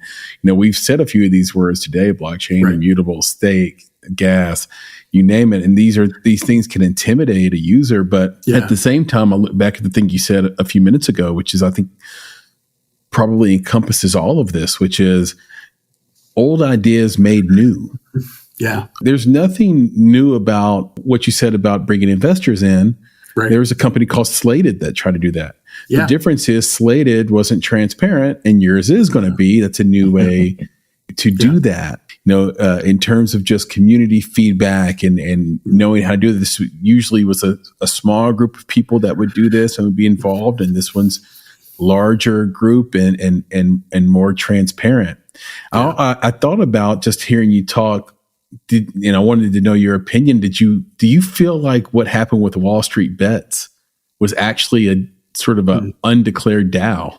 we've said a few of these words today: blockchain, immutable, stake, gas, you name it. And these things can intimidate a user. But at the same time, I look back at the thing you said a few minutes ago, which is I think probably encompasses all of this, which is old ideas made new. Yeah. There's nothing new about what you said about bringing investors in. Right. There was a company called Slated that tried to do that. Yeah. The difference is Slated wasn't transparent and yours is going to be. That's a new way to do that. In terms of just community feedback and knowing how to do this, usually was a small group of people that would do this and would be involved. And this one's larger group and more transparent. Yeah. I thought about just hearing you talk. I wanted to know your opinion. Do you feel like what happened with Wall Street Bets was actually a sort of an undeclared DAO?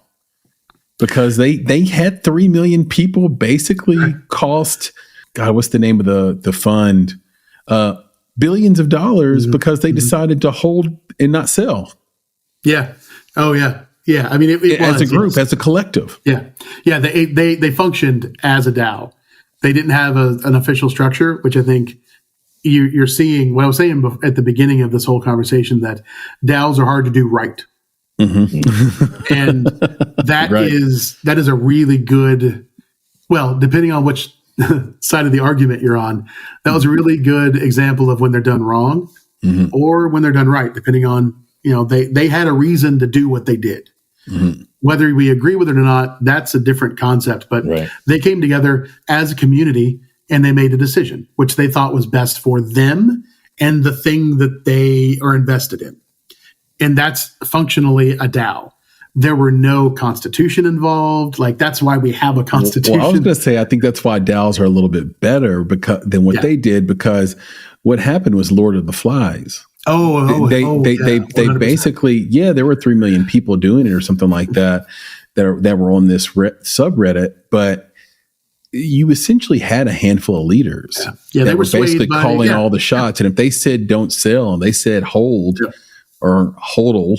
because they had 3 million people basically cost, God, what's the name of the fund? Billions of dollars because they decided to hold and not sell. Yeah. Oh yeah. Yeah. I mean, it as was, a group, yes. as a collective. Yeah. Yeah. They functioned as a DAO. They didn't have an official structure, which I think you're seeing. What I was saying at the beginning of this whole conversation, that DAOs are hard to do right. Mm-hmm. And that is a really good, well, depending on which side of the argument you're on, that was a really good example of when they're done wrong or when they're done right, depending on, they had a reason to do what they did. Mm-hmm. Whether we agree with it or not, that's a different concept. But they came together as a community and they made a decision, which they thought was best for them and the thing that they are invested in. And that's functionally a DAO. There were no constitution involved. Like, that's why we have a constitution. Well, I was going to say, I think that's why DAOs are a little bit better than what they did, because what happened was Lord of the Flies. They basically, there were 3 million people doing it or something like that were on this subreddit, but you essentially had a handful of leaders that they were basically calling all the shots. And if they said don't sell and they said hold or hodl,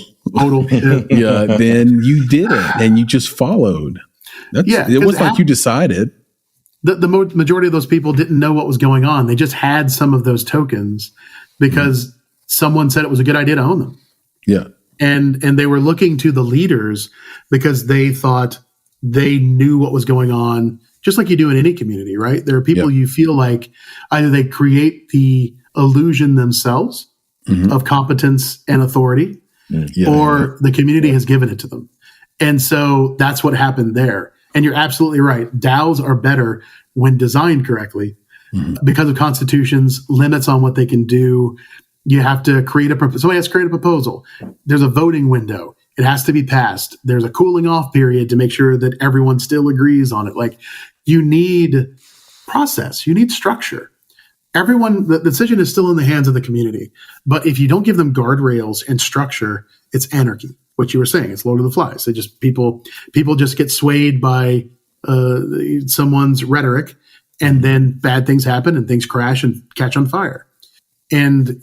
then you did it and you just followed. It wasn't like you decided. The majority of those people didn't know what was going on. They just had some of those tokens because someone said it was a good idea to own them. Yeah. And they were looking to the leaders because they thought they knew what was going on, just like you do in any community, right? There are people you feel like either they create the illusion themselves of competence and authority, or the community has given it to them. And so that's what happened there. And you're absolutely right. DAOs are better when designed correctly because of constitutions, limits on what they can do. You have to somebody has to create a proposal. There's a voting window. It has to be passed. There's a cooling off period to make sure that everyone still agrees on it. Like, you need process. You need structure. The decision is still in the hands of the community. But if you don't give them guardrails and structure, it's anarchy. What you were saying, it's Lord of the Flies. They just people just get swayed by someone's rhetoric, and then bad things happen and things crash and catch on fire. And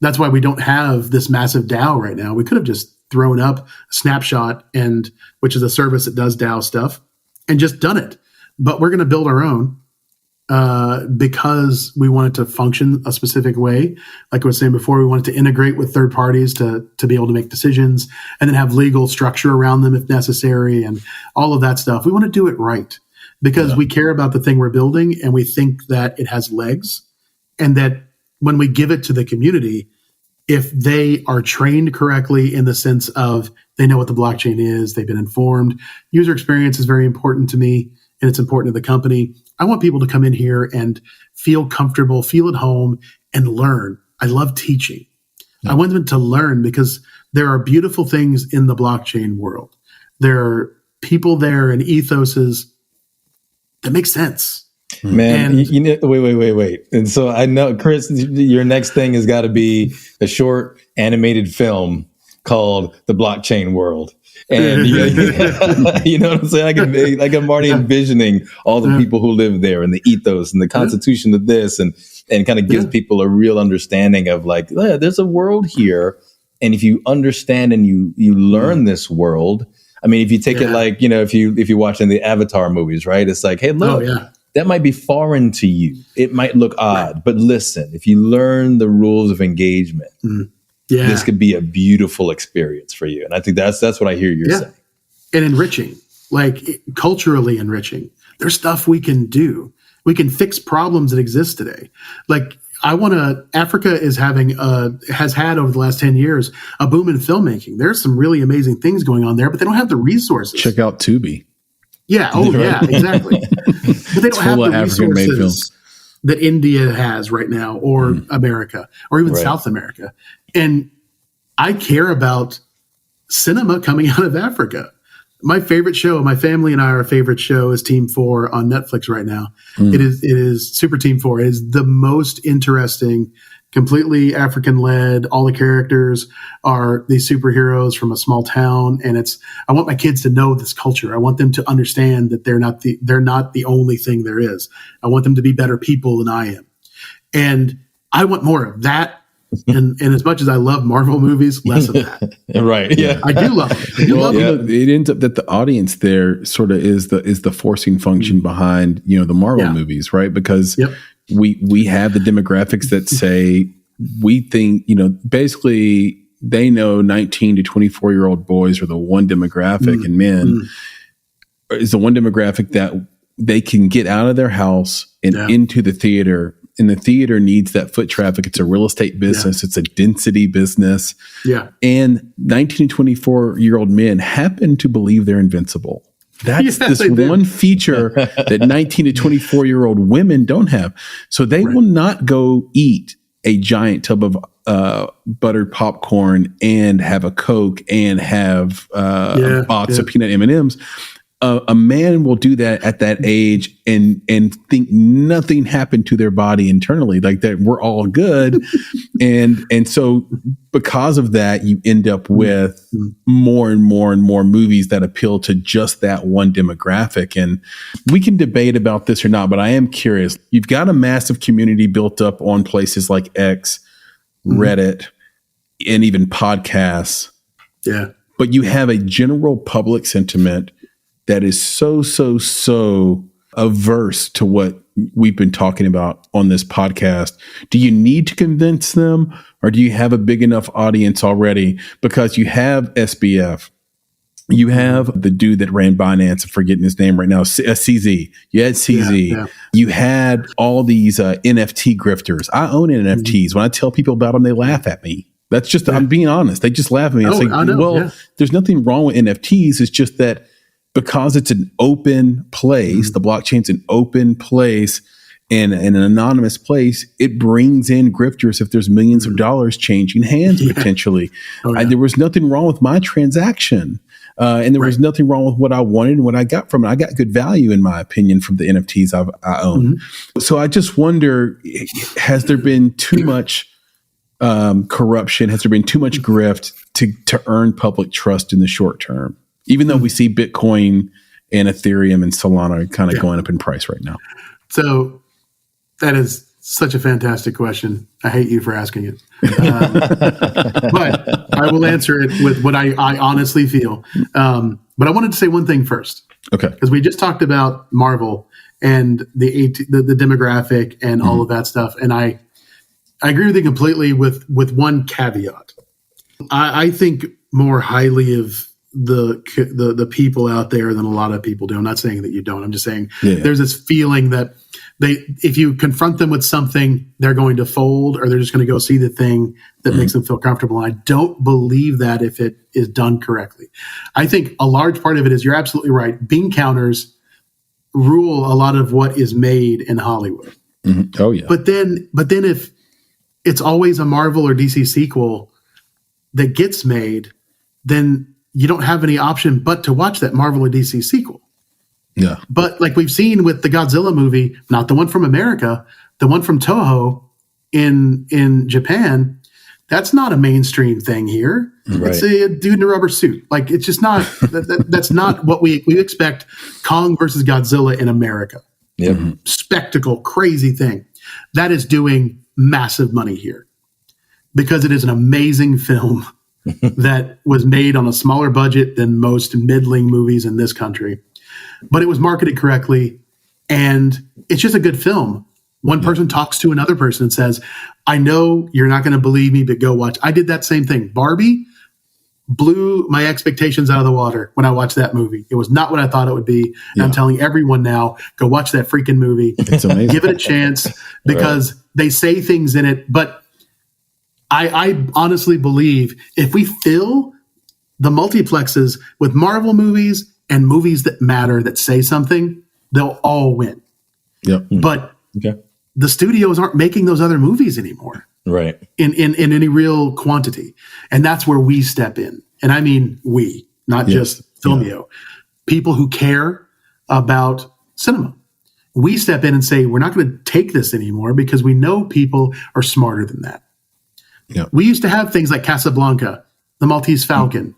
that's why we don't have this massive DAO right now. We could have just thrown up Snapshot, which is a service that does DAO stuff, and just done it. But we're going to build our own because we want it to function a specific way. Like I was saying before, we wanted to integrate with third parties to be able to make decisions and then have legal structure around them if necessary and all of that stuff. We want to do it right because we care about the thing we're building and we think that it has legs, and that when we give it to the community, if they are trained correctly in the sense of they know what the blockchain is, they've been informed. User experience is very important to me, and it's important to the company. I want people to come in here and feel comfortable, feel at home, and learn. I love teaching. I want them to learn because there are beautiful things in the blockchain world. There are people there and ethoses that make sense. Man, wait. And so I know, Chris, your next thing has got to be a short animated film called The Blockchain World. And you know what I'm saying? I'm already envisioning all the people who live there and the ethos and the constitution of this, and kind of gives people a real understanding of like, there's a world here. And if you understand and you learn this world, I mean, if you take it like, if you're watching the Avatar movies, right? It's like, hey, look, that might be foreign to you. It might look odd, but listen, if you learn the rules of engagement, this could be a beautiful experience for you. And I think that's what I hear you're saying. And enriching, like culturally enriching. There's stuff we can do. We can fix problems that exist today. Like Africa has had over the last 10 years a boom in filmmaking. There's some really amazing things going on there, but they don't have the resources. Check out Tubi. Yeah. Exactly. But they don't have the resources that India has right now, or America, or even South America. And I care about cinema coming out of Africa. my favorite show, my family and I, our favorite show is Team 4 on Netflix right now. It is Super Team 4. It is the most interesting, completely African led. All the characters are these superheroes from a small town. And I want my kids to know this culture. I want them to understand that they're not the only thing there is. I want them to be better people than I am. And I want more of that. And as much as I love Marvel movies, less of that. Right. Yeah. I do love it. I do love it. It ends up that the audience there sort of is the forcing function behind, the Marvel movies, right? Because we have the demographics that say, we think, basically they know 19 to 24-year-old boys are the one demographic, and men is the one demographic that they can get out of their house and into the theater. And the theater needs that foot traffic. It's a real estate business. It's a density business. Yeah. And 19 to 24-year-old men happen to believe they're invincible. That's this one feature that 19 to 24-year-old women don't have. So they will not go eat a giant tub of buttered popcorn and have a Coke and have a box of peanut M&Ms. A man will do that at that age and think nothing happened to their body internally, like that we're all good. and so because of that, you end up with more and more and more movies that appeal to just that one demographic. And we can debate about this or not, but I am curious. You've got a massive community built up on places like X, Reddit, and even podcasts. Yeah. But you have a general public sentiment that is so averse to what we've been talking about on this podcast. Do you need to convince them, or do you have a big enough audience already? Because you have SBF, you have the dude that ran Binance, I'm forgetting his name right now, CZ. You had CZ. You had all these NFT grifters. I own NFTs. When I tell people about them, they laugh at me. That's just, I'm being honest. They just laugh at me. There's nothing wrong with NFTs. It's just that because it's an open place, the blockchain's an open place and an anonymous place, it brings in grifters if there's millions of dollars changing hands potentially. There was nothing wrong with my transaction. And there was nothing wrong with what I wanted and what I got from it. I got good value, in my opinion, from the NFTs I own. So I just wonder, has there been too much corruption? Has there been too much grift to earn public trust in the short term? Even though we see Bitcoin and Ethereum and Solana kind of going up in price right now. So that is such a fantastic question. I hate you for asking it. But I will answer it with what I honestly feel. But I wanted to say one thing first. Okay. Because we just talked about Marvel and the demographic and all of that stuff. And I agree with you completely with one caveat. I think more highly of the people out there than a lot of people do. I'm not saying that you don't. I'm just saying there's this feeling that if you confront them with something, they're going to fold, or they're just going to go see the thing that makes them feel comfortable. And I don't believe that if it is done correctly. I think a large part of it is, you're absolutely right, bean counters rule a lot of what is made in Hollywood. Oh yeah. But then if it's always a Marvel or DC sequel that gets made, then you don't have any option but to watch that Marvel or DC sequel. Yeah. But like we've seen with the Godzilla movie, not the one from America, the one from Toho in Japan, that's not a mainstream thing here. Right. It's a dude in a rubber suit. Like, it's just not, that's not what we expect Kong versus Godzilla in America. Yep. Spectacle, crazy thing. That is doing massive money here because it is an amazing film that was made on a smaller budget than most middling movies in this country. But it was marketed correctly, and it's just a good film. One person talks to another person and says, I know you're not going to believe me, but go watch. I did that same thing. Barbie blew my expectations out of the water when I watched that movie. It was not what I thought it would be. And I'm telling everyone now, go watch that freaking movie. It's amazing. Give it a chance, because they say things in it. But I honestly believe if we fill the multiplexes with Marvel movies and movies that matter, that say something, they'll all win. Yep. But the studios aren't making those other movies anymore. Right. In any real quantity. And that's where we step in. And I mean we, not just Filmio. people who care about cinema. We step in and say, we're not going to take this anymore because we know people are smarter than that. Yeah. We used to have things like Casablanca, The Maltese Falcon,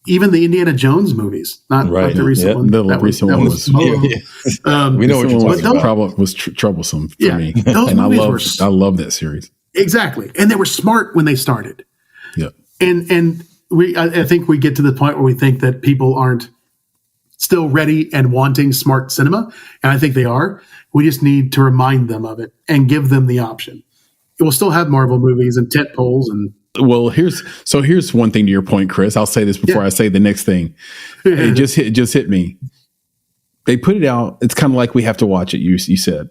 even the Indiana Jones movies, not like the recent one. The recent one was we know what you're talking about. Was troublesome for me. Those and movies I love that series. Exactly. And they were smart when they started. Yeah. And I think we get to the point where we think that people aren't still ready and wanting smart cinema. And I think they are. We just need to remind them of it and give them the option. It will still have Marvel movies and tent poles and. Well, here's one thing to your point, Chris. I'll say this before I say the next thing. It just hit me. They put it out. It's kind of like we have to watch it. You said.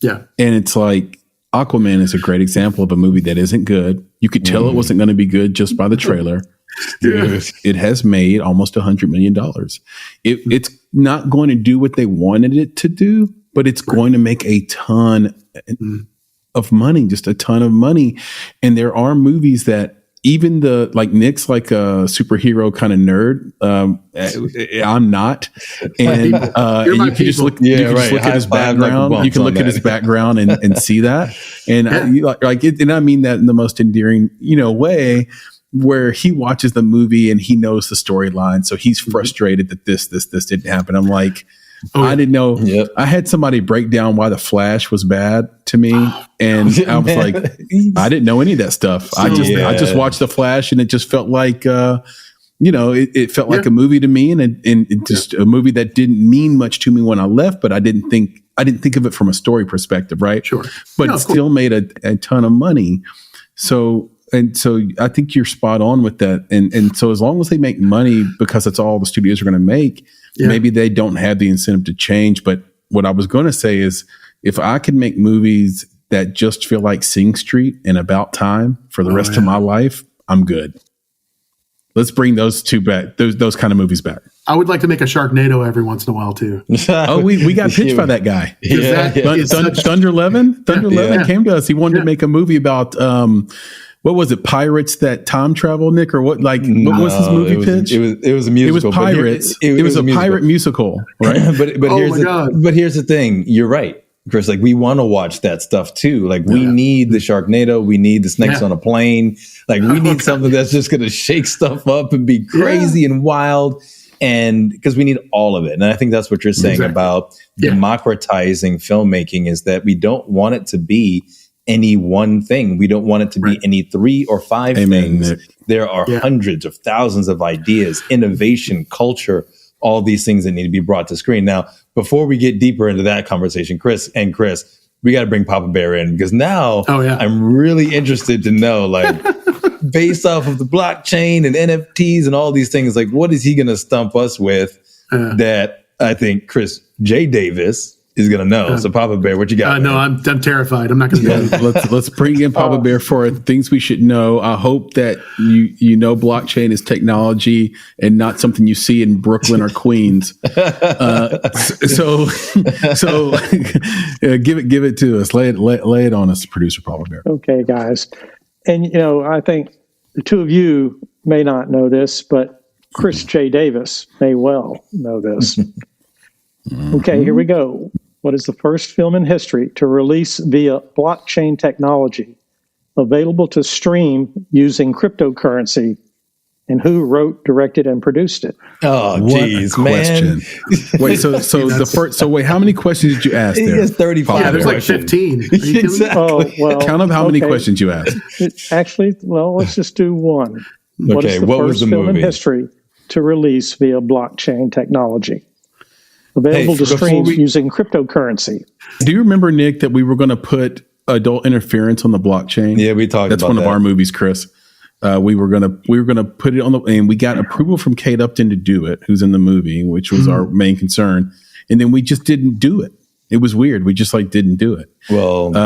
Yeah. And it's like Aquaman is a great example of a movie that isn't good. You could tell it wasn't going to be good just by the trailer. It has made almost $100 million. It's not going to do what they wanted it to do, but it's going to make a ton of money, just a ton of money. And there are movies that even Nick's like a superhero kind of nerd. I'm not. And you can just look, look at his background. You can look at his background and see that. And and I mean that in the most endearing, way, where he watches the movie and he knows the storyline. So he's frustrated that this didn't happen. I'm like, I didn't know. Yep. I had somebody break down why The Flash was bad to me. And I was like, I didn't know any of that stuff. I just watched The Flash and it just felt like, it felt like a movie to me and it just a movie that didn't mean much to me when I left, but I didn't think of it from a story perspective. Right. Sure. But it still made a ton of money. So I think you're spot on with that. And so as long as they make money, because that's all the studios are going to make, maybe they don't have the incentive to change. But what I was going to say is if I could make movies that just feel like Sing Street and About Time for the rest of my life, I'm good. Let's bring those two back, those kind of movies back. I would like to make a Sharknado every once in a while too. We got pitched by that guy. Thunder Levin came to us. He wanted to make a movie about what was it? Pirates that time travel, Nick, or what? What was his movie pitch? It was a musical. It was pirates. It was a pirate musical, right? but here's the thing. You're right, Chris. Like we want to watch that stuff too. Like we need the Sharknado. We need the snakes on a plane. Like we need something that's just going to shake stuff up and be crazy and wild. And because we need all of it. And I think that's what you're saying about democratizing filmmaking is that we don't want it to be any one thing. We don't want it to be any 3 or 5 things. Nick. There are hundreds of thousands of ideas, innovation, culture, all these things that need to be brought to screen. Now, before we get deeper into that conversation, Chris, we got to bring Papa Bear in because now I'm really interested to know, based off of the blockchain and NFTs and all these things, what is he going to stump us with that I think Chris J. Davis is going to know. So Papa Bear, what you got? No, I'm terrified. I'm not going to do it. Let's bring in Papa Bear for things we should know. I hope that you know blockchain is technology and not something you see in Brooklyn or Queens. So give it to us. Lay it on us, producer Papa Bear. Okay, guys. And I think the two of you may not know this, but Chris J. Davis may well know this. Okay, here we go. What is the first film in history to release via blockchain technology, available to stream using cryptocurrency, and who wrote, directed, and produced it? Oh, geez, man! Wait, so how many questions did you ask there? It's 35. Yeah, there's 15. Exactly. Oh, well, count up how many questions you asked. Actually, let's just do one. What is the first film in history to release via blockchain technology? Available to stream using cryptocurrency. Do you remember, Nick, that we were going to put adult interference on the blockchain? Yeah, we talked about that. That's one of our movies, Chris. We were gonna put it on and we got approval from Kate Upton to do it, who's in the movie, which was our main concern. And then we just didn't do it. It was weird. We just didn't do it. Well,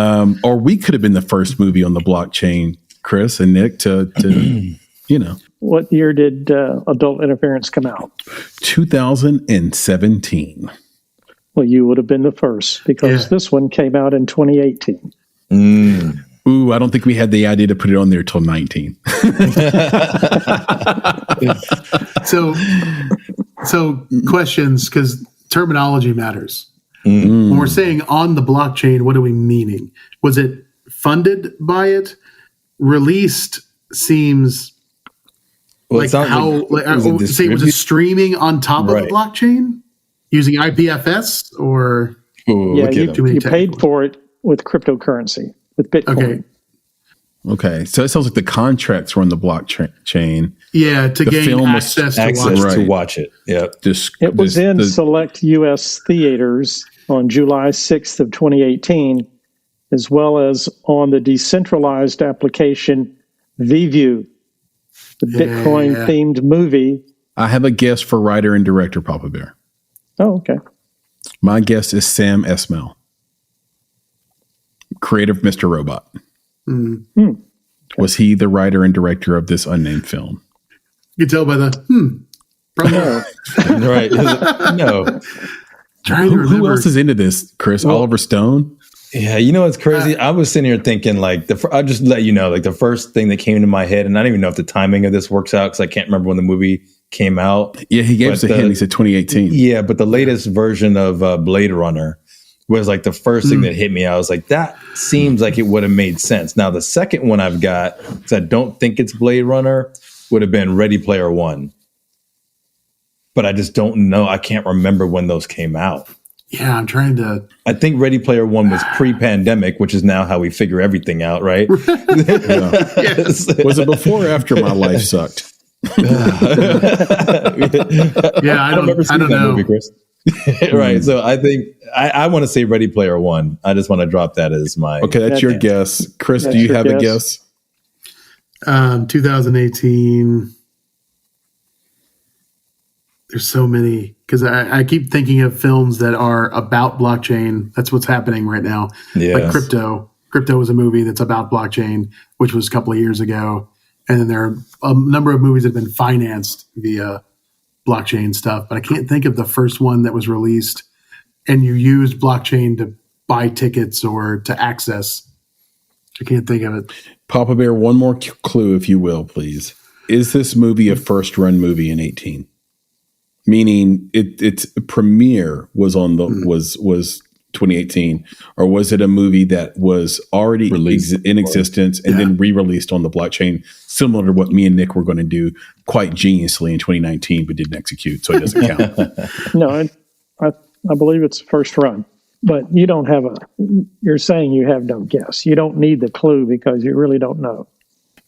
or we could have been the first movie on the blockchain, Chris and Nick, to What year did Adult Interference come out? 2017. Well, you would have been the first because this one came out in 2018. Ooh, I don't think we had the idea to put it on there till 19. So So questions, because terminology matters. When we're saying on the blockchain, what are we meaning? Was it funded by it? Released seems was it streaming on top of the blockchain using IPFS or? You paid for it with cryptocurrency, with Bitcoin. Okay, so it sounds like the contracts were on the blockchain. Yeah, to gain access to watch it. Yeah, it was in select U.S. theaters on July 6th of 2018, as well as on the decentralized application VView, the Bitcoin-themed movie. I have a guess for writer and director, Papa Bear. Oh, okay. My guess is Sam Esmail, creator of Mr. Robot. Okay. Was he the writer and director of this unnamed film? You can tell by the No. Right. No. Who else is into this, Chris? Well, Oliver Stone? Yeah, you know what's crazy? I was sitting here thinking, like, I'll just let you know, like, the first thing that came into my head, and I don't even know if the timing of this works out because I can't remember when the movie came out. Yeah, he gave us a hint. He said 2018. Yeah, but the latest version of Blade Runner was like the first thing that hit me. I was like, that seems like it would have made sense. Now, the second one I've got, because I don't think it's Blade Runner, would have been Ready Player One. But I just don't know. I can't remember when those came out. Yeah, I'm trying to. I think Ready Player One was pre-pandemic, which is now how we figure everything out, right? Yes. Was it before or after My Life Sucked? Yeah, I don't know. Movie, Chris. Right. So I think I want to say Ready Player One. I just want to drop that as my. Okay, that's your guess. Chris, do you have a guess? 2018. There's so many because I keep thinking of films that are about blockchain. That's what's happening right now. Yes. Like Crypto. Crypto was a movie that's about blockchain, which was a couple of years ago. And then there are a number of movies that have been financed via blockchain stuff. But I can't think of the first one that was released and you used blockchain to buy tickets or to access. I can't think of it. Papa Bear, one more clue, if you will, please. Is this movie a first run movie in 18? Meaning its premiere was on the was 2018, or was it a movie that was already in existence and then re-released on the blockchain, similar to what me and Nick were going to do quite geniusly in 2019, but didn't execute, so it doesn't count. No, I believe it's first run, but you don't have you're saying you have no guess. You don't need the clue because you really don't know.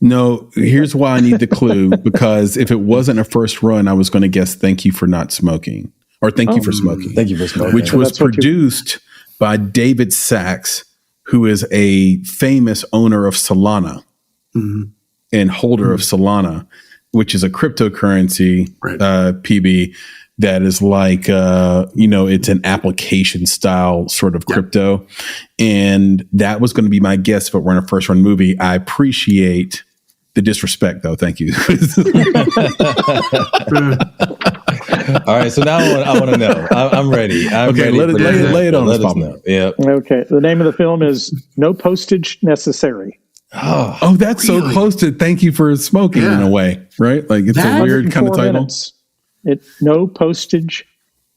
No, here's why I need the clue, because if it wasn't a first run, I was going to guess Thank You for Not Smoking, or Thank You for Smoking. Thank You for Smoking. Which was produced by David Sachs, who is a famous owner of Solana and holder of Solana, which is a cryptocurrency, PB, that is like, it's an application style sort of crypto. And that was going to be my guess if it weren't a first run movie. I appreciate the disrespect, though. Thank you. All right. So now I want to know. I'm ready. Lay it on us, know. Yeah. Okay. The name of the film is No Postage Necessary. Oh, that's really? So close to Thank You for Smoking in a way, right? Like it's a weird kind of title. No Postage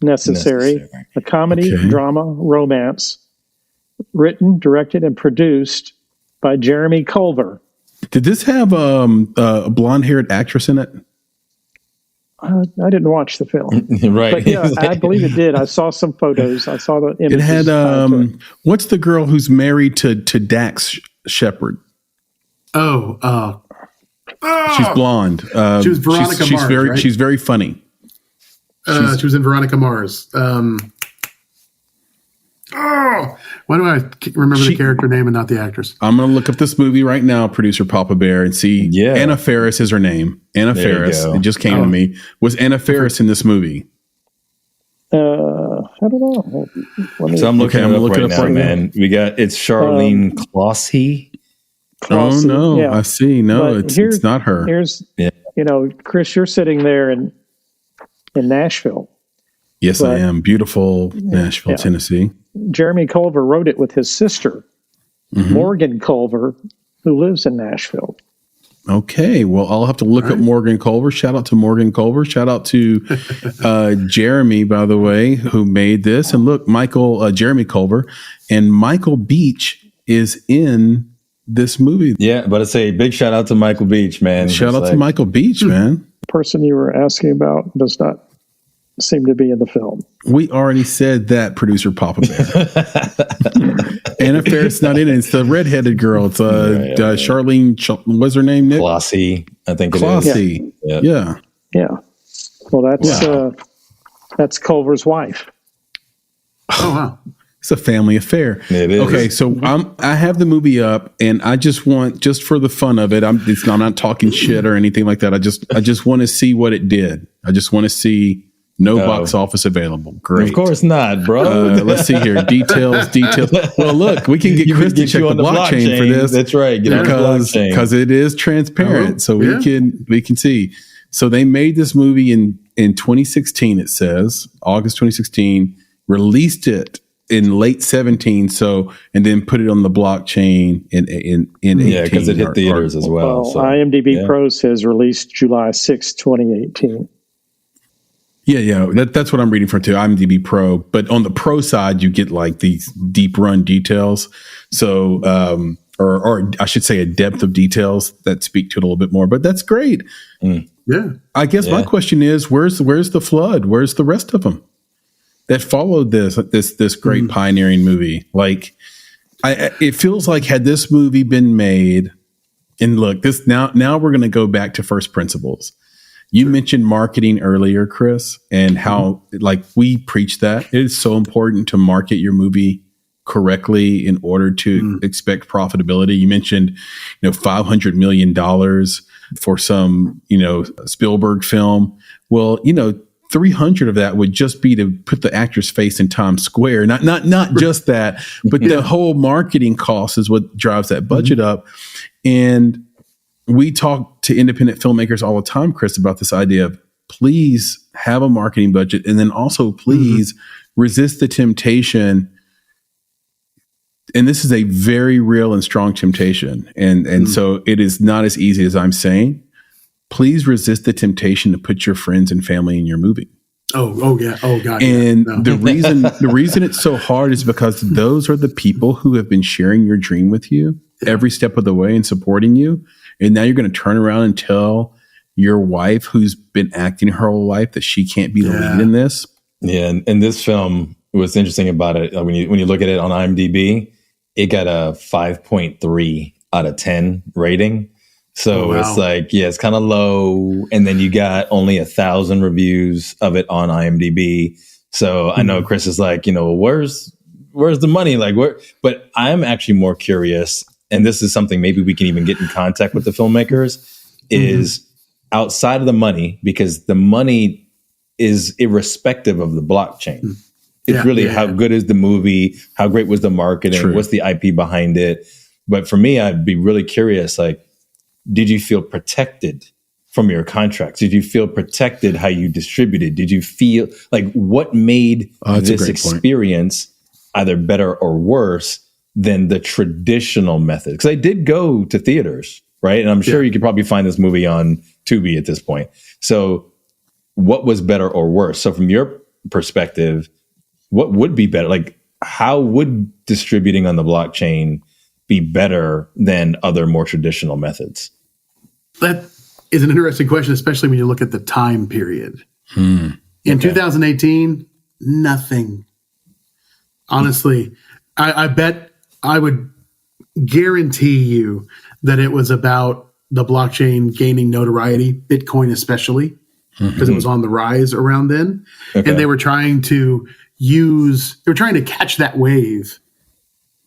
Necessary. A comedy, drama, romance, written, directed, and produced by Jeremy Culver. Did this have a blonde-haired actress in it? I didn't watch the film. Right. But yeah, I believe it did. I saw some photos. I saw the images. It had, what's the girl who's married to Dax Shepard? She's blonde. She was Veronica Mars, right? She's very funny. She was in Veronica Mars. Why do I remember the character name and not the actress? I'm going to look up this movie right now, producer Papa Bear, and see. Yeah. Anna Faris is her name. Anna Faris. It just came to me. Was Anna Faris in this movie? I don't know. So I'm looking it up right now, man. It's Charlene Clossy. Oh no! Yeah. I see. No, it's not her. Chris, you're sitting there in Nashville. Yes, I am. Beautiful Nashville, Tennessee. Jeremy Culver wrote it with his sister, Morgan Culver, who lives in Nashville. Okay, well, I'll have to look up Morgan Culver. Shout out to Morgan Culver. Shout out to Jeremy, by the way, who made this. And look, Jeremy Culver, and Michael Beach is in this movie. Yeah, but it's a big shout out to Michael Beach, man. Shout out to Michael Beach, man. The person you were asking about does not seem to be in the film. We already said that, producer Papa Bear. Anna Faris not in it. It's the redheaded girl. It's Charlene. What's her name? Nick? Clossy, I think. Clossy. Yeah. Well, that's Culver's wife. Oh wow. It's a family affair. It is. Okay, so I have the movie up, and I just want, just for the fun of it, I'm not talking shit or anything like that. I just want to see what it did. I just want to see. No box office available. Great. Of course not, bro. Let's see here. Details. Well, look, we can get Chris to check the blockchain for this. That's right. Because it is transparent. So we can see. So they made this movie in 2016, it says, August 2016, released it in late 17. So, and then put it on the blockchain in 18. Yeah, because it hit theaters as well. So, IMDb Pro says released July 6, 2018. Yeah. That's what I'm reading from too. IMDb Pro, but on the Pro side, you get like these deep run details. So, or I should say, a depth of details that speak to it a little bit more. But that's great. Yeah. I guess my question is, where's the flood? Where's the rest of them that followed this great pioneering movie? Like, it feels like had this movie been made, and look, this now we're going to go back to first principles. You mentioned marketing earlier, Chris, and how like we preach that it is so important to market your movie correctly in order to expect profitability. You mentioned, $500 million for some, Spielberg film. Well, 300 of that would just be to put the actor's face in Times Square. Not just that, but the whole marketing cost is what drives that budget up. And we talk to independent filmmakers all the time, Chris, about this idea of please have a marketing budget. And then also please resist the temptation. And this is a very real and strong temptation. And so it is not as easy as I'm saying. Please resist the temptation to put your friends and family in your movie. Oh yeah. Oh God. And the reason it's so hard is because those are the people who have been sharing your dream with you every step of the way and supporting you. And now you're going to turn around and tell your wife, who's been acting her whole life, that she can't be the lead in this. Yeah. And this film, what's interesting about it, when you look at it on IMDb, it got a 5.3 out of 10 rating. So it's like, it's kind of low. And then you got only 1,000 reviews of it on IMDb. So I know Chris is like, where's the money? Like where? But I'm actually more curious. And this is something maybe we can even get in contact with the filmmakers, is outside of the money, because the money is irrespective of the blockchain. It's really how good is the movie? How great was the marketing? What's the IP behind it? But for me, I'd be really curious, like, did you feel protected from your contracts? Did you feel protected how you distributed? Did you feel like what made this experience either better or worse than the traditional method? Because I did go to theaters, right? And I'm sure you could probably find this movie on Tubi at this point. So what was better or worse? So from your perspective, what would be better? Like, how would distributing on the blockchain be better than other more traditional methods? That is an interesting question, especially when you look at the time period. In 2018, nothing. Honestly, I bet I would guarantee you that it was about the blockchain gaining notoriety, Bitcoin especially, because it was on the rise around then. And they were trying to catch that wave.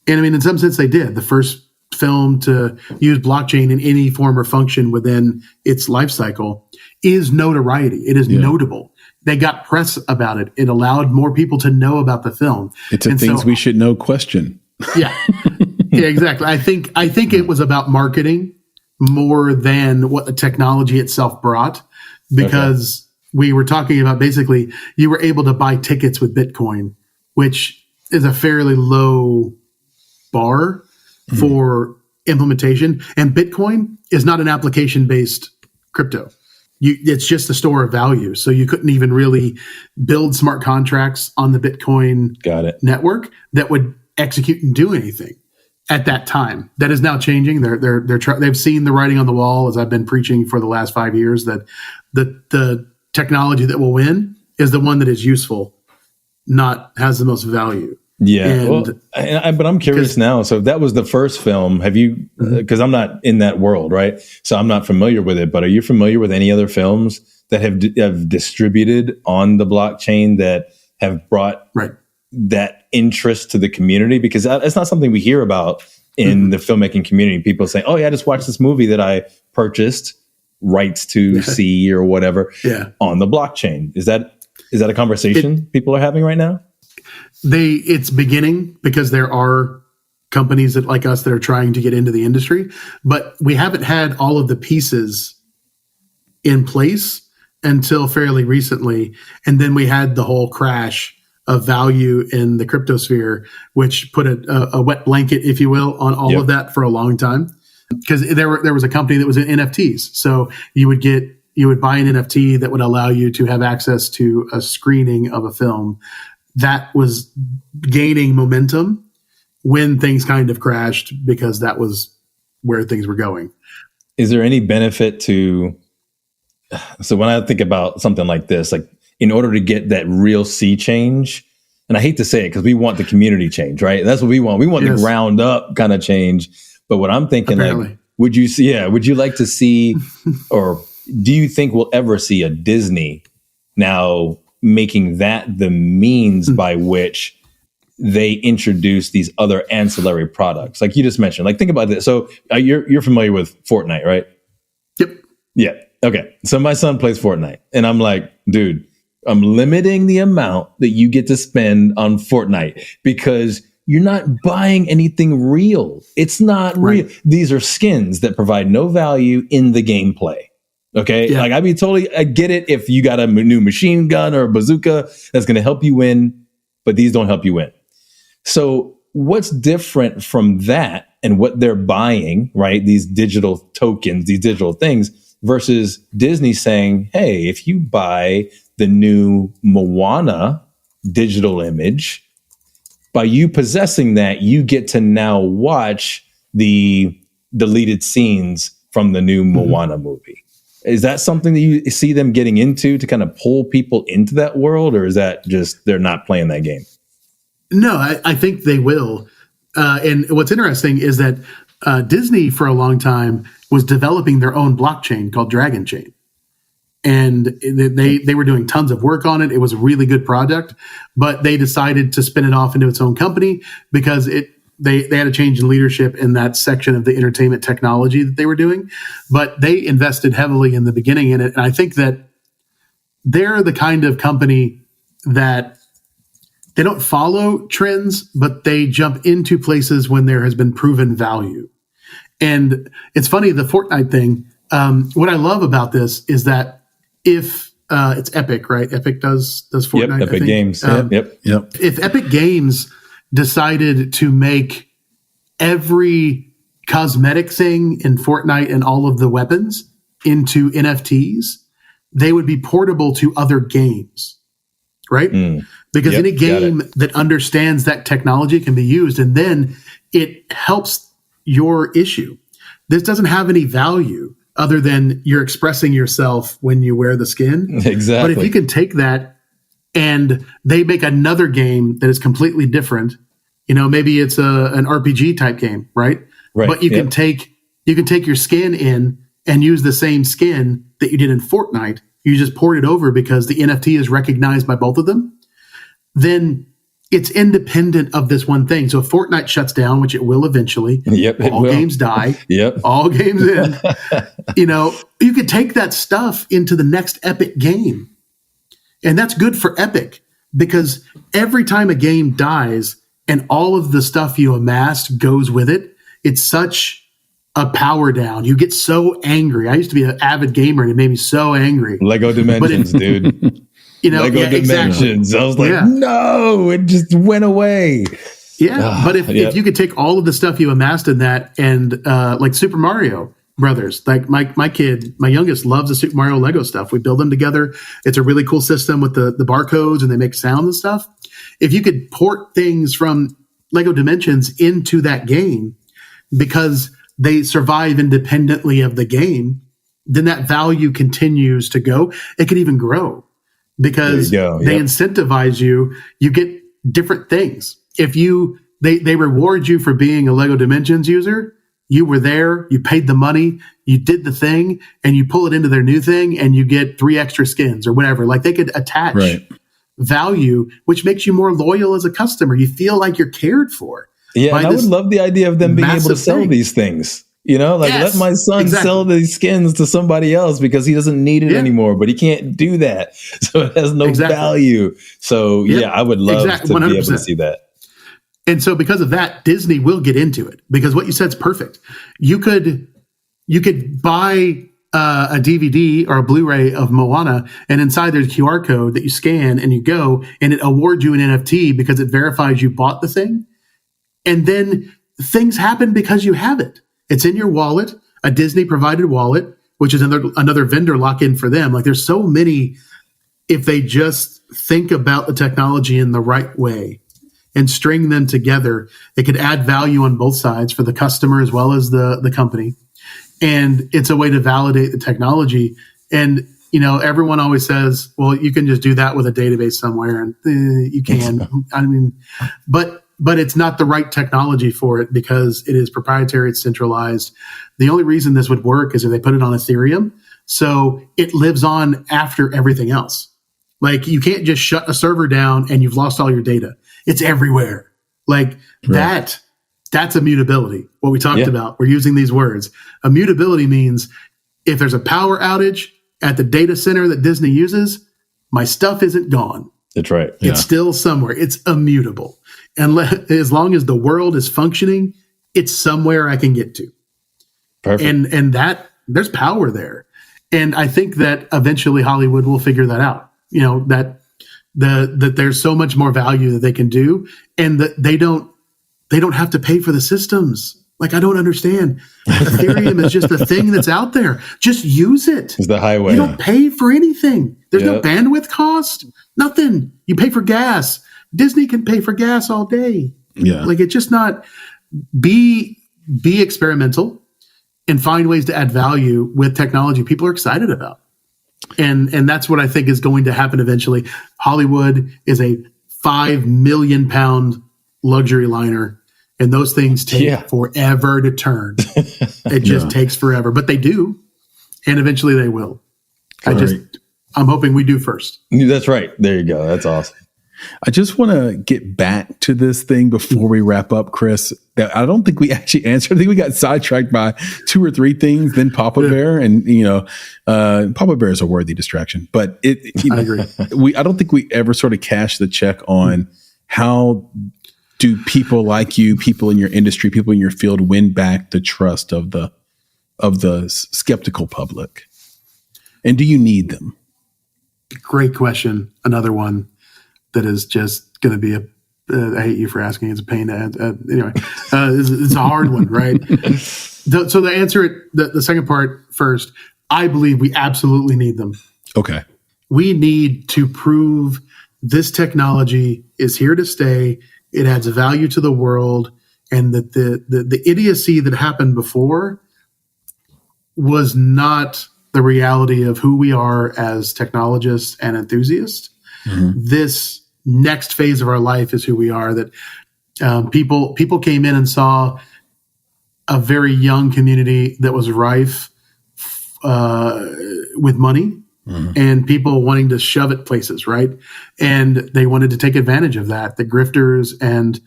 And I mean, in some sense they did. The first film to use blockchain in any form or function within its life cycle is notoriety. It is notable. They got press about it. It allowed more people to know about the film. It's a things we should know question. Yeah, exactly. I think it was about marketing more than what the technology itself brought, because we were talking about basically you were able to buy tickets with Bitcoin, which is a fairly low bar for implementation. And Bitcoin is not an application-based crypto. It's just a store of value. So you couldn't even really build smart contracts on the Bitcoin network that would execute and do anything at that time. That is now changing. They've seen the writing on the wall, as I've been preaching for the last 5 years, that the technology that will win is the one that is useful, not has the most value. Yeah. But I'm curious now. So if that was the first film, have you, because I'm not in that world, right? So I'm not familiar with it, but are you familiar with any other films that have distributed on the blockchain that have brought that interest to the community? Because it's not something we hear about in the filmmaking community. People say, oh yeah, I just watched this movie that I purchased rights to see or whatever on the blockchain. Is that a conversation people are having right now? It's beginning, because there are companies that, like us, that are trying to get into the industry, but we haven't had all of the pieces in place until fairly recently. And then we had the whole crash of value in the cryptosphere, which put a wet blanket, if you will, on all of that for a long time. Because there was a company that was in NFTs. So you would buy an NFT that would allow you to have access to a screening of a film. That was gaining momentum when things kind of crashed, because that was where things were going. Is there any benefit so when I think about something like this, like in order to get that real sea change, and I hate to say it because we want the community change, right? That's what we want. We want the ground up kind of change. But what I'm thinking, like, would you like to see, or do you think we'll ever see a Disney now making that the means by which they introduce these other ancillary products? Like you just mentioned, like, think about this. So you're familiar with Fortnite, right? Yep. Yeah. Okay. So my son plays Fortnite, and I'm like, dude, I'm limiting the amount that you get to spend on Fortnite because you're not buying anything real. It's not real. These are skins that provide no value in the gameplay. Okay. Yeah. Like, I get it if you got a new machine gun or a bazooka that's going to help you win, but these don't help you win. So what's different from that and what they're buying, right? These digital tokens, these digital things, versus Disney saying, hey, if you buy the new Moana digital image, by you possessing that, you get to now watch the deleted scenes from the new Moana movie. Is that something that you see them getting into to kind of pull people into that world, or is that just they're not playing that game? No, I think they will. And what's interesting is that Disney, for a long time, was developing their own blockchain called Dragon Chain. And they were doing tons of work on it. It was a really good product, but they decided to spin it off into its own company because they had a change in leadership in that section of the entertainment technology that they were doing. But they invested heavily in the beginning in it. And I think that they're the kind of company that they don't follow trends, but they jump into places when there has been proven value. And it's funny, the Fortnite thing, what I love about this is that if it's Epic, right? Epic does Fortnite. Yep, Epic Games. Yep. If Epic Games decided to make every cosmetic thing in Fortnite and all of the weapons into NFTs, they would be portable to other games, right? Because any game that understands that technology can be used, and then it helps your issue. This doesn't have any value other than you're expressing yourself when you wear the skin. Exactly. But if you can take that and they make another game that is completely different, maybe it's an RPG type game, right? But you can take your skin in and use the same skin that you did in Fortnite. You just port it over because the NFT is recognized by both of them. Then it's independent of this one thing. So if Fortnite shuts down, which it will eventually, all games die, all games end, you could take that stuff into the next Epic game. And that's good for Epic because every time a game dies and all of the stuff you amassed goes with it, it's such a power down. You get so angry. I used to be an avid gamer and it made me so angry. Lego Dimensions, dude. Lego Dimensions. Exactly. I was like, no, it just went away. Yeah, but if you could take all of the stuff you amassed in that and like Super Mario Brothers, like my youngest loves the Super Mario Lego stuff. We build them together. It's a really cool system with the barcodes and they make sounds and stuff. If you could port things from Lego Dimensions into that game because they survive independently of the game, then that value continues to go. It could even grow because they incentivize you. You get different things. If they reward you for being a Lego Dimensions user, you were there, you paid the money, you did the thing, and you pull it into their new thing and you get 3 extra skins or whatever. Like they could attach value, which makes you more loyal as a customer. You feel like you're cared for. Yeah, and I would love the idea of them being able to sell these things. Let my son sell these skins to somebody else because he doesn't need it anymore, but he can't do that. So it has no value. So I would love to 100%. Be able to see that. And so because of that, Disney will get into it because what you said is perfect. You could buy a DVD or a Blu-ray of Moana, and inside there's a QR code that you scan and you go, and it awards you an NFT because it verifies you bought the thing. And then things happen because you have it. It's in your wallet, a Disney provided wallet, which is another vendor lock-in for them. Like there's so many, if they just think about the technology in the right way and string them together, it could add value on both sides for the customer as well as the company. And it's a way to validate the technology. And, everyone always says, well, you can just do that with a database somewhere. And you can, but it's not the right technology for it because it is proprietary, it's centralized. The only reason this would work is if they put it on Ethereum. So it lives on after everything else. Like you can't just shut a server down and you've lost all your data. It's everywhere. Like that's immutability. What we talked about, we're using these words. Immutability means if there's a power outage at the data center that Disney uses, my stuff isn't gone. That's right. It's still somewhere. It's immutable. And as long as the world is functioning, it's somewhere I can get to. Perfect. And that there's power there. And I think that eventually Hollywood will figure that out. That there's so much more value that they can do, and that they don't have to pay for the systems. Like I don't understand. Ethereum is just a thing that's out there. Just use it. It's the highway. You don't pay for anything. There's no bandwidth cost. Nothing. You pay for gas. Disney can pay for gas all day. Yeah. Like it's just not be experimental and find ways to add value with technology people are excited about. And that's what I think is going to happen eventually. Hollywood is a 5 million pound luxury liner, and those things take forever to turn. It just takes forever, but they do. And eventually they will. I'm hoping we do first. That's right. There you go. That's awesome. I just want to get back to this thing before we wrap up, Chris. That I don't think we actually answered. I think we got sidetracked by 2 or 3 things, then Papa Bear, and Papa Bear is a worthy distraction. But I agree. I don't think we ever sort of cashed the check on how do people like you, people in your industry, people in your field, win back the trust of the skeptical public, and do you need them? Great question. Another one that is just going to be I hate you for asking. It's a pain to add. Anyway, it's a hard one, right? So to answer it, the second part first, I believe we absolutely need them. Okay. We need to prove this technology is here to stay. It adds value to the world, and that the idiocy that happened before was not the reality of who we are as technologists and enthusiasts. Mm-hmm. This next phase of our life is who we are. That people came in and saw a very young community that was rife with money, mm-hmm. and people wanting to shove it places, right? And they wanted to take advantage of that. The grifters and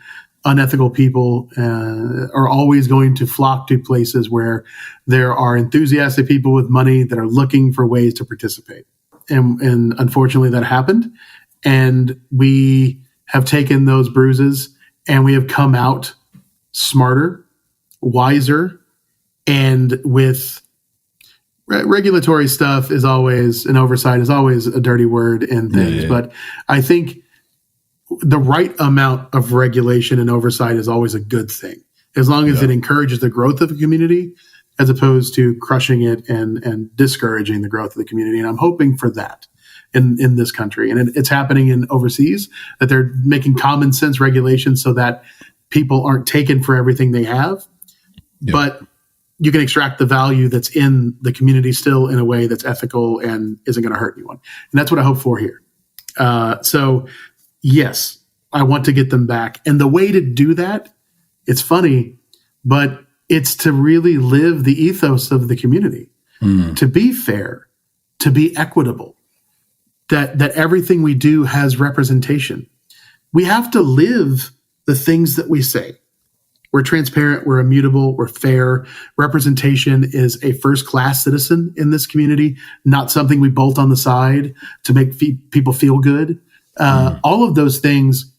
unethical people are always going to flock to places where there are enthusiastic people with money that are looking for ways to participate. And unfortunately that happened. And we have taken those bruises and we have come out smarter, wiser, and with regulatory stuff is always, an oversight is always a dirty word in things. Yeah. But I think the right amount of regulation and oversight is always a good thing, as long as it encourages the growth of a community, as opposed to crushing it and discouraging the growth of the community. And I'm hoping for that in this country. And it's happening in overseas, that they're making common sense regulations so that people aren't taken for everything they have, but you can extract the value that's in the community still in a way that's ethical and isn't going to hurt anyone. And that's what I hope for here. So yes, I want to get them back. And the way to do that, it's funny, but it's to really live the ethos of the community, to be fair, to be equitable, that everything we do has representation. We have to live the things that we say. We're transparent, we're immutable, we're fair. Representation is a first-class citizen in this community, not something we bolt on the side to make people feel good. All of those things,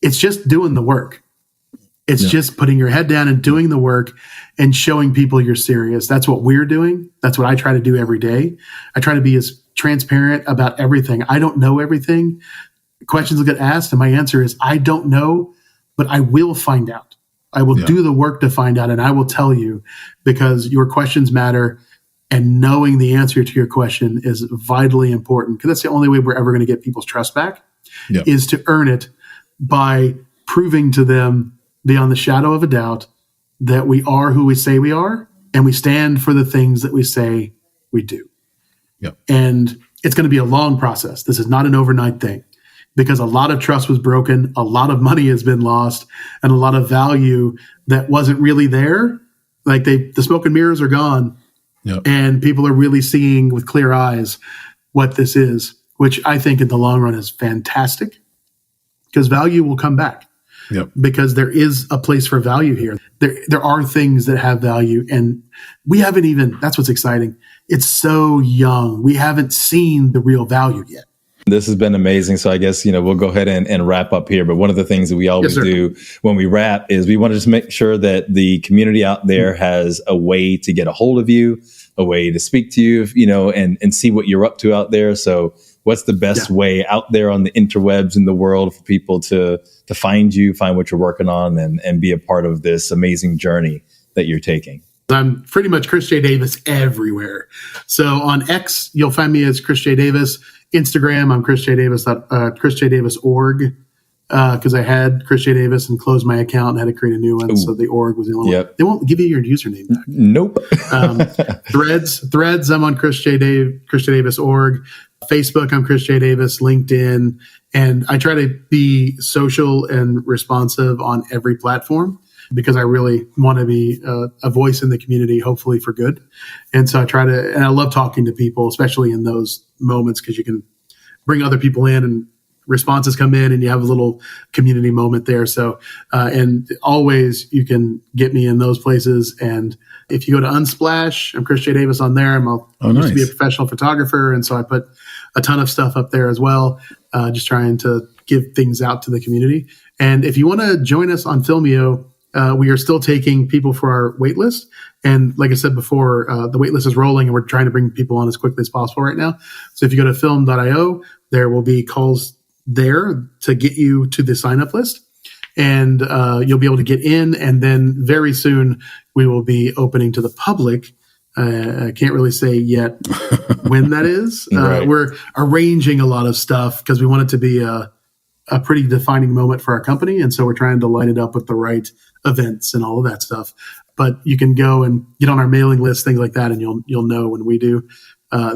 it's just doing the work. It's just putting your head down and doing the work and showing people you're serious. That's what we're doing. That's what I try to do every day. I try to be as transparent about everything. I don't know everything. Questions will get asked, and my answer is, I don't know, but I will find out. I will do the work to find out, and I will tell you, because your questions matter, and knowing the answer to your question is vitally important, because that's the only way we're ever going to get people's trust back, is to earn it by proving to them beyond the shadow of a doubt that we are who we say we are, and we stand for the things that we say we do. And it's going to be a long process. This is not an overnight thing, because a lot of trust was broken, a lot of money has been lost, and a lot of value that wasn't really there. Like the smoke and mirrors are gone, and people are really seeing with clear eyes what this is, which I think in the long run is fantastic, because value will come back. Because there is a place for value here. There are things that have value, and we haven't even, that's what's exciting. It's so young. We haven't seen the real value yet. This has been amazing. So I guess, we'll go ahead and wrap up here. But one of the things that we always do when we wrap is we want to just make sure that the community out there has a way to get a hold of you, a way to speak to you, and see what you're up to out there. So what's the best way out there on the interwebs in the world for people to find you, find what you're working on, and be a part of this amazing journey that you're taking? I'm pretty much Chris J. Davis everywhere. So on X, you'll find me as Chris J. Davis. Instagram, I'm Chris J. Davis, chrisjdavis.org, because I had Chris J. Davis and closed my account and had to create a new one. So the org was the only one. They won't give you your username back. Nope. Threads, I'm on Chris J. Davis.org. Facebook, I'm Chris J. Davis. LinkedIn. And I try to be social and responsive on every platform, because I really want to be a voice in the community, hopefully for good. And so and I love talking to people, especially in those moments, because you can bring other people in and responses come in and you have a little community moment there. So, and always you can get me in those places. And if you go to Unsplash, I'm Chris J. Davis on there. I used to be a professional photographer. And so I put a ton of stuff up there as well, just trying to give things out to the community. And if you want to join us on Filmio, we are still taking people for our wait list. And like I said before, the wait list is rolling, and we're trying to bring people on as quickly as possible right now. So if you go to film.io, there will be calls there to get you to the sign-up list. And you'll be able to get in. And then very soon we will be opening to the public. I can't really say yet when that is. We're arranging a lot of stuff because we want it to be a pretty defining moment for our company. And so we're trying to line it up with the right events and all of that stuff. But you can go and get on our mailing list, things like that, and you'll know when we do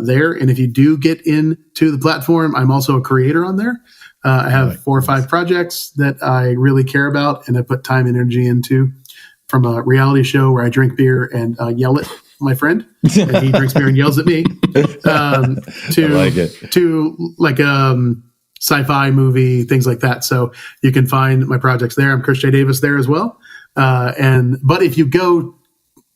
there. And if you do get into the platform, I'm also a creator on there. I have 4 or 5 projects that I really care about and I put time and energy into, from a reality show where I drink beer and yell at my friend, and he drinks beer and yells at me, to like sci-fi movie, things like that. So you can find my projects there. I'm Chris J. Davis there as well. But if you go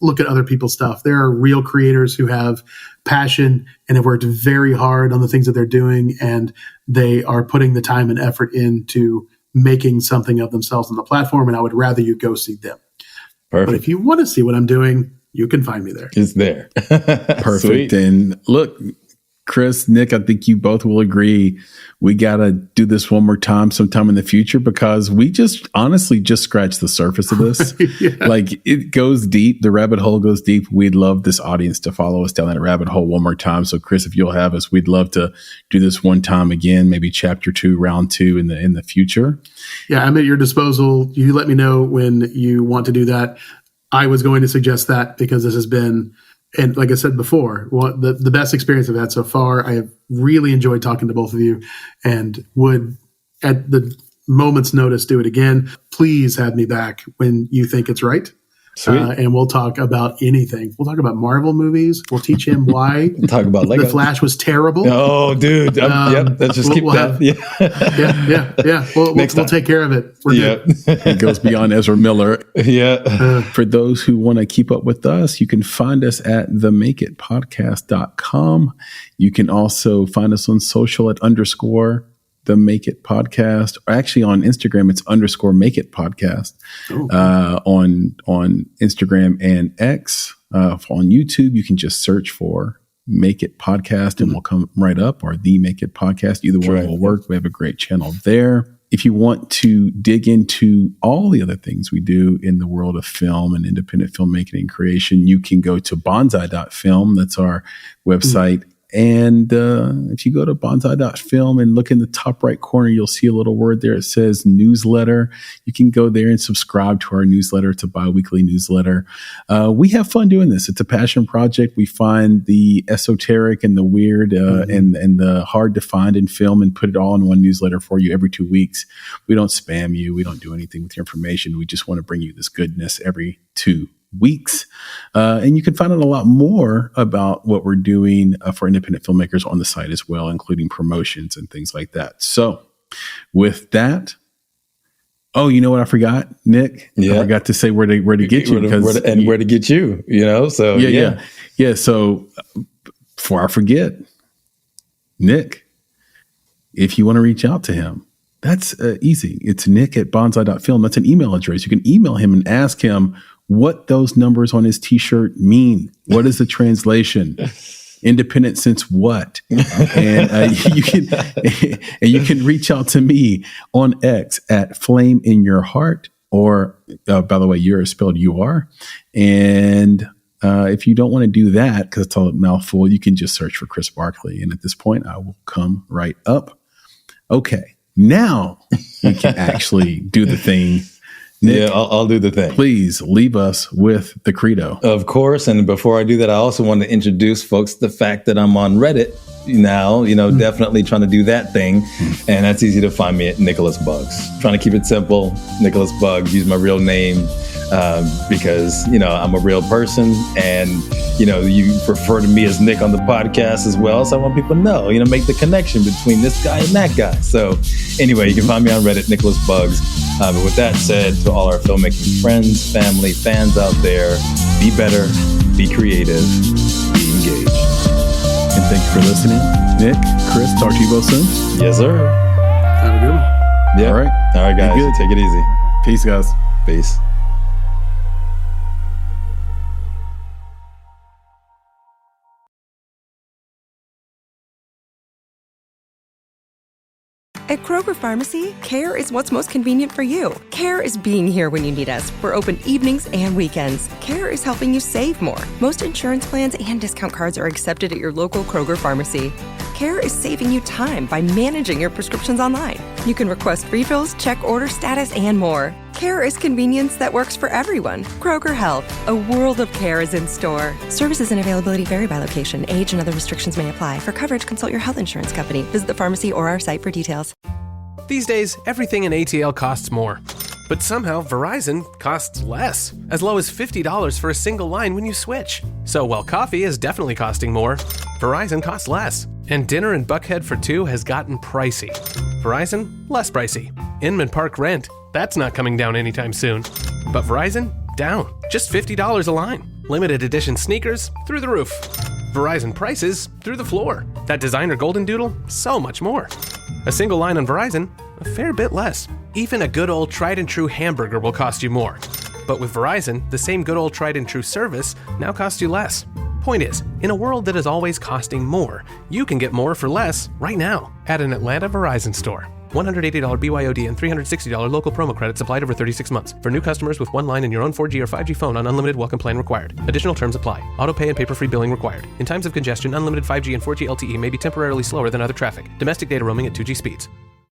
look at other people's stuff, there are real creators who have passion and have worked very hard on the things that they're doing, and they are putting the time and effort into making something of themselves on the platform. And I would rather you go see them. Perfect. But if you want to see what I'm doing, you can find me there. It's there. Perfect. Sweet. And look, Chris, Nick, I think you both will agree we got to do this one more time sometime in the future, because we just honestly just scratched the surface of this. Yeah. Like, it goes deep. The rabbit hole goes deep. We'd love this audience to follow us down that rabbit hole one more time. So Chris, if you'll have us, we'd love to do this one time again, maybe chapter 2, round 2 in the future. Yeah, I'm at your disposal. You let me know when you want to do that. I was going to suggest that because this has been, and like I said before, the best experience I've had so far. I have really enjoyed talking to both of you and would, at the moment's notice, do it again. Please have me back when you think it's right. And we'll talk about anything. We'll talk about Marvel movies. We'll teach him why talk about Lego. The Flash was terrible. Oh, dude. Yep. Let's just keep that. Yeah. We'll take care of it. We're good. It goes beyond Ezra Miller. Yeah. For those who want to keep up with us, you can find us at themakeitpodcast.com. You can also find us on social at _the Make It Podcast, or actually on Instagram, it's _Make It Podcast. On Instagram and X. On YouTube, you can just search for Make It Podcast and we'll come right up, or The Make It Podcast. Either one will work. We have a great channel there. If you want to dig into all the other things we do in the world of film and independent filmmaking and creation, you can go to bonsai.film. That's our website. And if you go to bonsai.film and look in the top right corner, you'll see a little word there. It says newsletter. You can go there and subscribe to our newsletter. It's a bi-weekly newsletter. We have fun doing this. It's a passion project. We find the esoteric and the weird and the hard to find in film and put it all in one newsletter for you every 2 weeks. We don't spam you. We don't do anything with your information. We just want to bring you this goodness every 2 weeks. And you can find out a lot more about what we're doing for independent filmmakers on the site as well, including promotions and things like that. So with that, you know what I forgot, Nick? I forgot to say where to get you, where to get you, so yeah. So before I forget, Nick, if you want to reach out to him, that's easy. It's nick@bonsai.film. That's an email address. You can email him and ask him what those numbers on his t-shirt mean. What is the translation? Independent since what? And you can reach out to me on X at Flame in Your Heart, or by the way, you're spelled UR. And if you don't want to do that because it's a mouthful, you can just search for Chris Barkley. And at this point, I will come right up. Okay, now you can actually do the thing. Nick, I'll do the thing. Please leave us with the credo. Of course. And before I do that, I also want to introduce folks the fact that I'm on Reddit now, definitely trying to do that thing. And that's easy to find me at Nicholas Bugs. Trying to keep it simple. Nicholas Bugs, use my real name because, I'm a real person. And, you refer to me as Nick on the podcast as well. So I want people to know, make the connection between this guy and that guy. So anyway, you can find me on Reddit, Nicholas Bugs. But with that said, to all our filmmaking friends, family, fans out there, be better, be creative, be engaged. And thank you for listening. Nick, Chris, talk to you both soon. Yes, sir. Have a good one. Yeah. All right, guys. Take it easy. Peace, guys. Peace. At Kroger Pharmacy, care is what's most convenient for you. Care is being here when you need us. We're open evenings and weekends. Care is helping you save more. Most insurance plans and discount cards are accepted at your local Kroger Pharmacy. Care is saving you time by managing your prescriptions online. You can request refills, check order status, and more. Care is convenience that works for everyone. Kroger Health, a world of care is in store. Services and availability vary by location. Age and other restrictions may apply. For coverage, consult your health insurance company. Visit the pharmacy or our site for details. These days, everything in ATL costs more. But somehow, Verizon costs less. As low as $50 for a single line when you switch. So while coffee is definitely costing more, Verizon costs less. And dinner in Buckhead for two has gotten pricey. Verizon, less pricey. Inman Park rent, that's not coming down anytime soon. But Verizon, down. Just $50 a line. Limited edition sneakers, through the roof. Verizon prices, through the floor. That designer golden doodle, so much more. A single line on Verizon, a fair bit less. Even a good old tried and true hamburger will cost you more. But with Verizon, the same good old tried and true service now costs you less. Point is, in a world that is always costing more, you can get more for less right now at an Atlanta Verizon store. $180 BYOD and $360 local promo credits applied over 36 months. For new customers with one line and your own 4G or 5G phone on unlimited welcome plan required. Additional terms apply. Auto pay and paper-free billing required. In times of congestion, unlimited 5G and 4G LTE may be temporarily slower than other traffic. Domestic data roaming at 2G speeds.